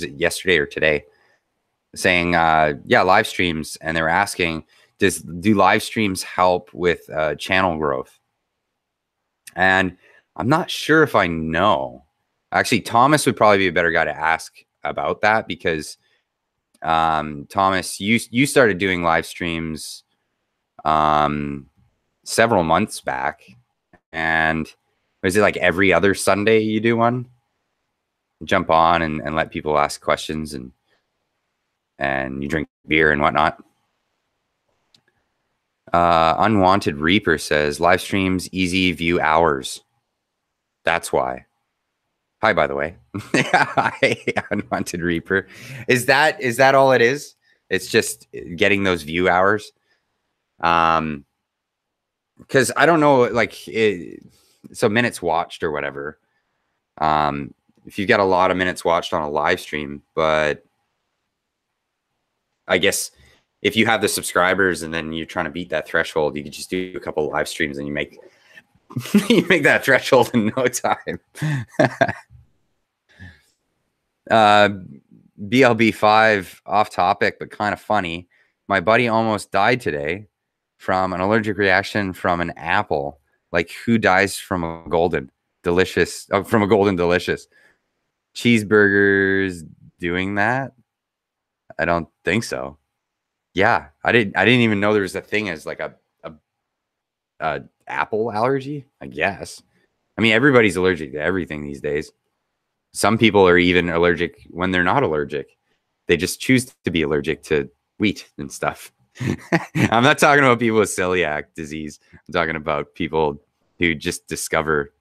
it yesterday or today, saying, yeah, live streams. And they were asking, do live streams help with channel growth? And I'm not sure if I know. Actually, Thomas would probably be a better guy to ask about that because Thomas, you started doing live streams several months back. And is it like every other Sunday you do one? Jump on and let people ask questions and you drink beer and whatnot. Unwanted Reaper says live streams easy view hours. That's why. Hi, by the way. Hi, Unwanted Reaper. Is that all it is? It's just getting those view hours. Because I don't know, like, so minutes watched or whatever. If you've got a lot of minutes watched on a live stream, but I guess if you have the subscribers and then you're trying to beat that threshold, you could just do a couple live streams and you make you make that threshold in no time. BLB5 off topic, but kind of funny. My buddy almost died today from an allergic reaction from an apple. Like, who dies from a golden delicious? From a golden delicious cheeseburgers doing that? I don't think so. Yeah, I didn't even know there was a thing as like a apple allergy. I guess. I mean, everybody's allergic to everything these days. Some people are even allergic when they're not allergic. They just choose to be allergic to wheat and stuff. I'm not talking about people with celiac disease. I'm talking about people who just discover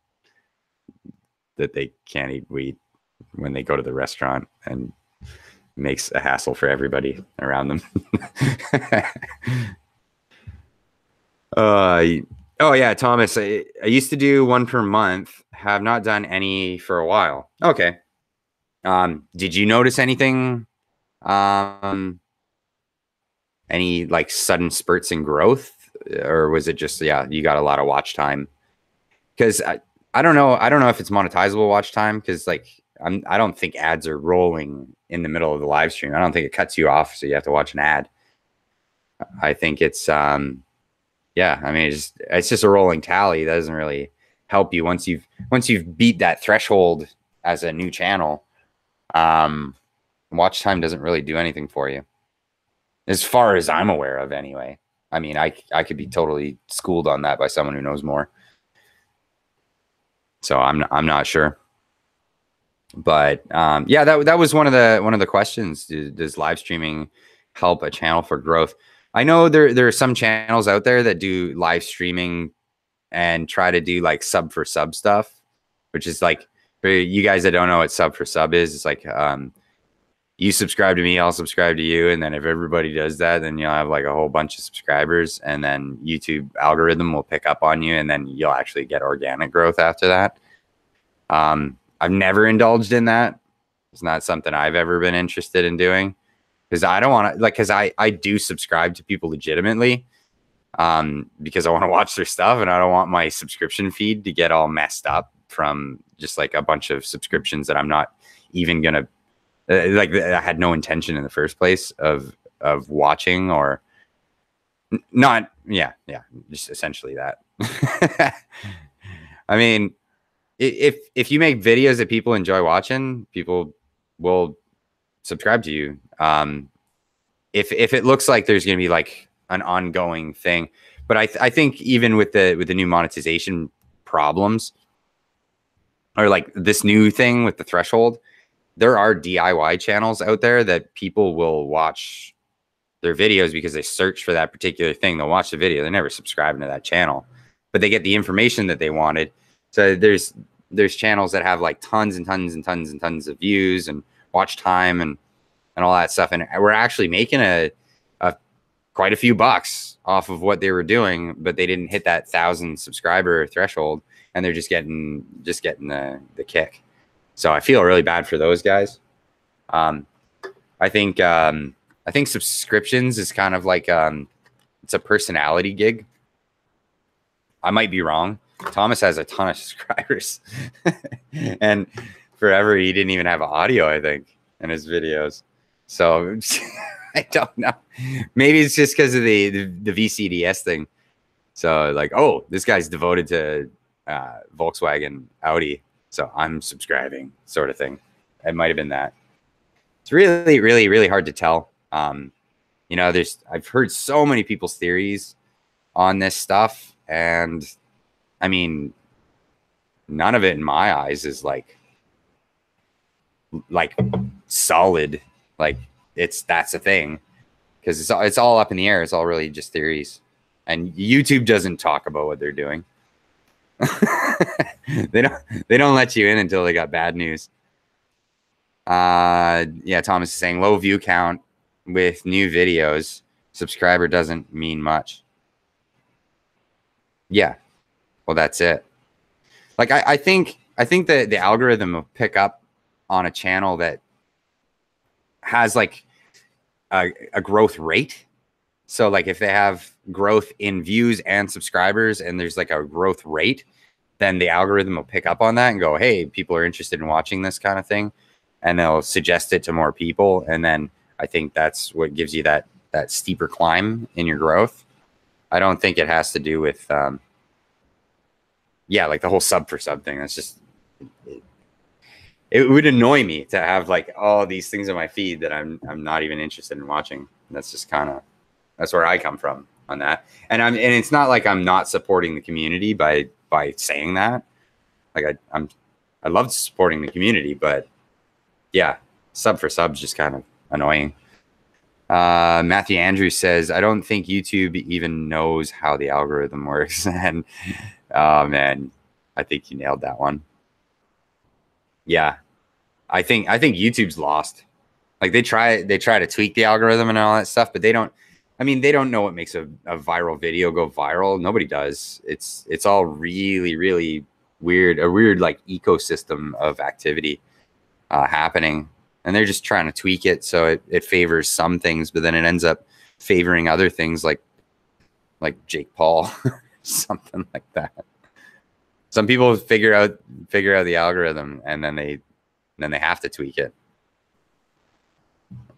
that they can't eat wheat when they go to the restaurant and makes a hassle for everybody around them. Oh yeah, Thomas, I used to do one per month, have not done any for a while. Okay. Did you notice anything? Any like sudden spurts in growth, or was it just, yeah, you got a lot of watch time? Because I don't know if it's monetizable watch time, because like I don't think ads are rolling in the middle of the live stream. I don't think it cuts you off so you have to watch an ad. I think it's yeah, I mean, it's just a rolling tally. That doesn't really help you once you've beat that threshold as a new channel. Watch time doesn't really do anything for you, as far as I'm aware of, anyway. I mean, I could be totally schooled on that by someone who knows more. So I'm not sure. But yeah, that was one of the questions. Does live streaming help a channel for growth? I know there are some channels out there that do live streaming and try to do like sub for sub stuff, which is like, for you guys that don't know what sub for sub is, it's like you subscribe to me, I'll subscribe to you, and then if everybody does that, then you'll have like a whole bunch of subscribers, and then YouTube algorithm will pick up on you, and then you'll actually get organic growth after that. I've never indulged in that. It's not something I've ever been interested in doing, because I don't want to, like, because I do subscribe to people legitimately, because I want to watch their stuff, and I don't want my subscription feed to get all messed up from just like a bunch of subscriptions that I'm not even gonna like, I had no intention in the first place of watching, or not. Yeah, just essentially that. I mean, if you make videos that people enjoy watching, people will subscribe to you. If it looks like there's going to be like an ongoing thing, but I think even with the new monetization problems, or like this new thing with the threshold, there are DIY channels out there that people will watch their videos because they search for that particular thing. They'll watch the video. They're never subscribing to that channel, but they get the information that they wanted. So there's channels that have like tons and tons and tons and tons of views and watch time and all that stuff. And we're actually making a quite a few bucks off of what they were doing, but they didn't hit that 1,000 subscriber threshold, and they're just getting the kick. So I feel really bad for those guys. I think subscriptions is kind of like it's a personality gig. I might be wrong. Thomas has a ton of subscribers, and forever he didn't even have audio, I think, in his videos. So I don't know. Maybe it's just because of the VCDS thing. So like, oh, this guy's devoted to Volkswagen, Audi, so I'm subscribing, sort of thing. It might have been that. It's really, really, really hard to tell. You know, I've heard so many people's theories on this stuff, and I mean, none of it in my eyes is like solid. Like that's a thing, because it's all up in the air. It's all really just theories, and YouTube doesn't talk about what they're doing. They don't let you in until they got bad news. Yeah, Thomas is saying low view count with new videos. Subscriber doesn't mean much. Yeah, well, that's it. Like I think that the algorithm will pick up on a channel that has like a growth rate. So like if they have growth in views and subscribers and there's like a growth rate, then the algorithm will pick up on that and go, hey, people are interested in watching this kind of thing, and they'll suggest it to more people. And then I think that's what gives you that steeper climb in your growth. I don't think it has to do with yeah, like the whole sub for sub thing. That's just it would annoy me to have like all these things in my feed that I'm not even interested in watching. That's just that's where I come from on that. And it's not like I'm not supporting the community by saying that. Like I love supporting the community, but yeah, sub for sub is just kind of annoying. Matthew Andrews says, I don't think YouTube even knows how the algorithm works. And oh man, I think you nailed that one. Yeah, I think YouTube's lost. Like they try to tweak the algorithm and all that stuff, but they don't know what makes a viral video go viral. Nobody does. It's all really, really weird, a weird like ecosystem of activity happening. And they're just trying to tweak it so it favors some things, but then it ends up favoring other things like Jake Paul, something like that. Some people figure out the algorithm, and then they have to tweak it.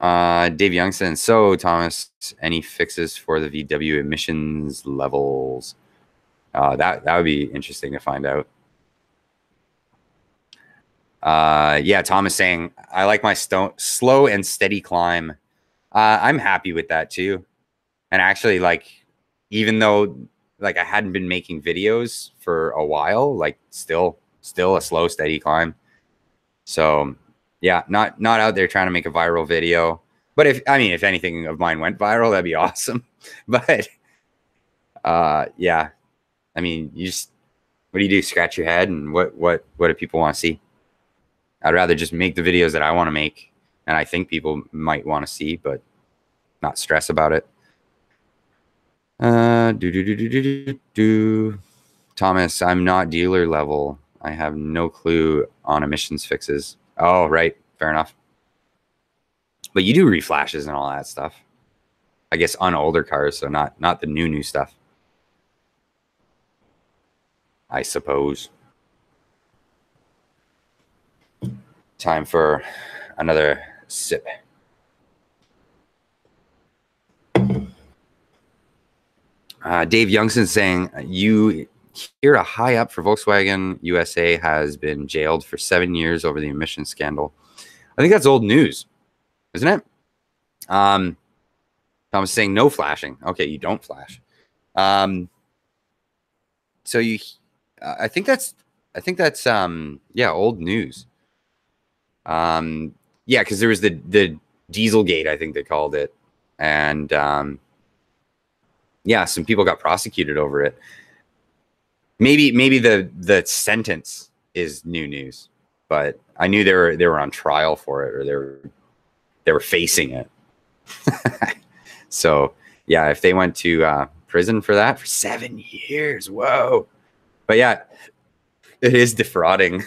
Dave Youngson. So Thomas, any fixes for the VW emissions levels? That would be interesting to find out. Yeah, Thomas saying, I like my slow and steady climb. I'm happy with that too. And actually, like, even though like I hadn't been making videos for a while, like still a slow, steady climb. So yeah, not out there trying to make a viral video. But if anything of mine went viral, that'd be awesome. But yeah, I mean, what do you do? Scratch your head, and what do people want to see? I'd rather just make the videos that I want to make, and I think people might want to see, but not stress about it. Thomas, I'm not dealer level. I have no clue on emissions fixes. Oh, right. Fair enough. But you do reflashes and all that stuff. I guess on older cars, so not the new stuff. I suppose. Time for another sip. Dave Youngson saying, you hear a high up for Volkswagen USA has been jailed for 7 years over the emissions scandal. I think that's old news, isn't it? Tom was saying no flashing. Okay, you don't flash. So you, I think that's yeah, old news. Yeah, because there was the Dieselgate, I think they called it, and yeah, some people got prosecuted over it. Maybe the sentence is new news, but I knew they were on trial for it, or they were facing it. So yeah, if they went to prison for that for 7 years, whoa. But yeah, it is defrauding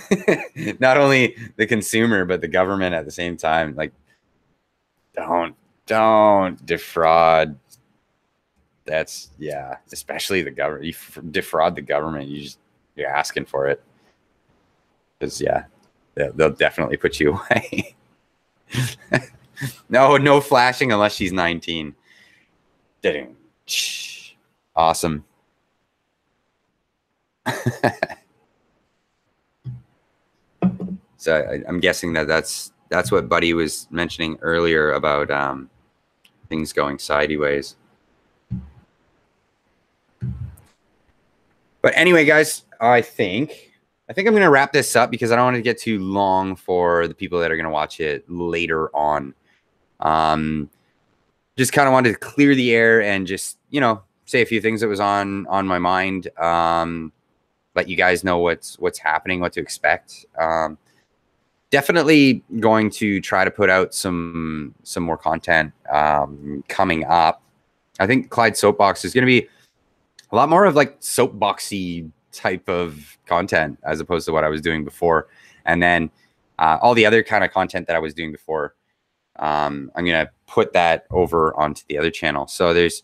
not only the consumer but the government at the same time. Like, don't defraud. That's, yeah, especially the government. You defraud the government, you're asking for it, because yeah, they'll definitely put you away. No flashing unless she's 19. Awesome. So I'm guessing that's what Buddy was mentioning earlier about things going sideways. But anyway, guys, I think I'm going to wrap this up because I don't want to get too long for the people that are going to watch it later on. Just kind of wanted to clear the air and just, say a few things that was on my mind. Let you guys know what's happening, what to expect. Definitely going to try to put out some more content coming up. I think Clyde Soapbox is going to be a lot more of like soapboxy type of content as opposed to what I was doing before. And then all the other kind of content that I was doing before, I'm going to put that over onto the other channel. So there's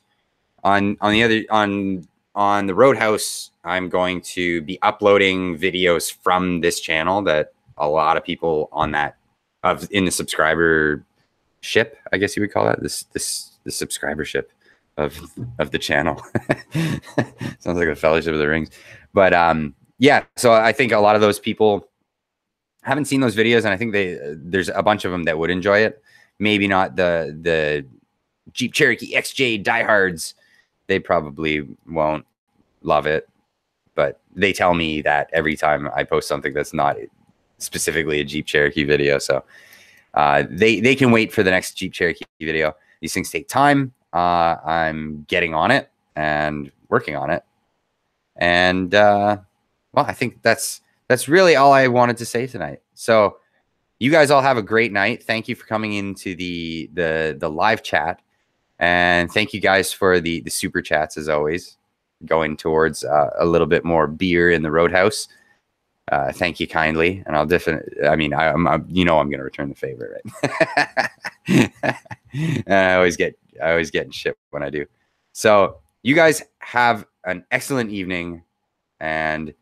on the Roadhouse, I'm going to be uploading videos from this channel that a lot of people on that in the subscriber ship, I guess you would call that, the subscribership of the channel. Sounds like a Fellowship of the Rings. But yeah, so I think a lot of those people haven't seen those videos, and I think there's a bunch of them that would enjoy it. Maybe not the Jeep Cherokee XJ diehards. They probably won't love it, but they tell me that every time I post something that's not specifically a Jeep Cherokee video. So they can wait for the next Jeep Cherokee video. These things take time. I'm getting on it and working on it. And well, I think that's really all I wanted to say tonight. So you guys all have a great night. Thank you for coming into the live chat. And thank you guys for the super chats, as always, going towards a little bit more beer in the Roadhouse. Thank you kindly. And I'll definitely, I mean, I'm going to return the favor, right? And I always get in shit when I do. So you guys have an excellent evening. And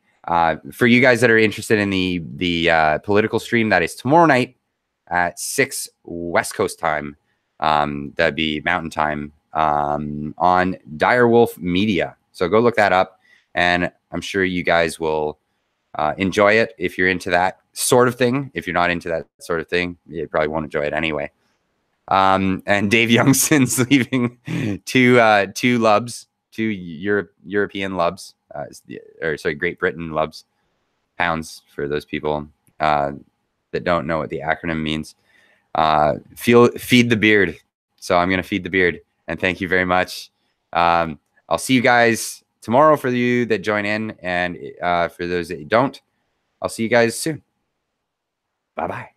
for you guys that are interested in the political stream, that is tomorrow night at 6 West Coast time. That'd be Mountain Time on Direwolf Media. So go look that up, and I'm sure you guys will enjoy it if you're into that sort of thing. If you're not into that sort of thing, you probably won't enjoy it anyway. And Dave Youngson's leaving two lubs, two European lubs, or sorry, Great Britain lubs, pounds for those people that don't know what the acronym means. Feed the beard. So I'm going to feed the beard, and thank you very much. I'll see you guys tomorrow for you that join in, and for those that don't, I'll see you guys soon. Bye-bye.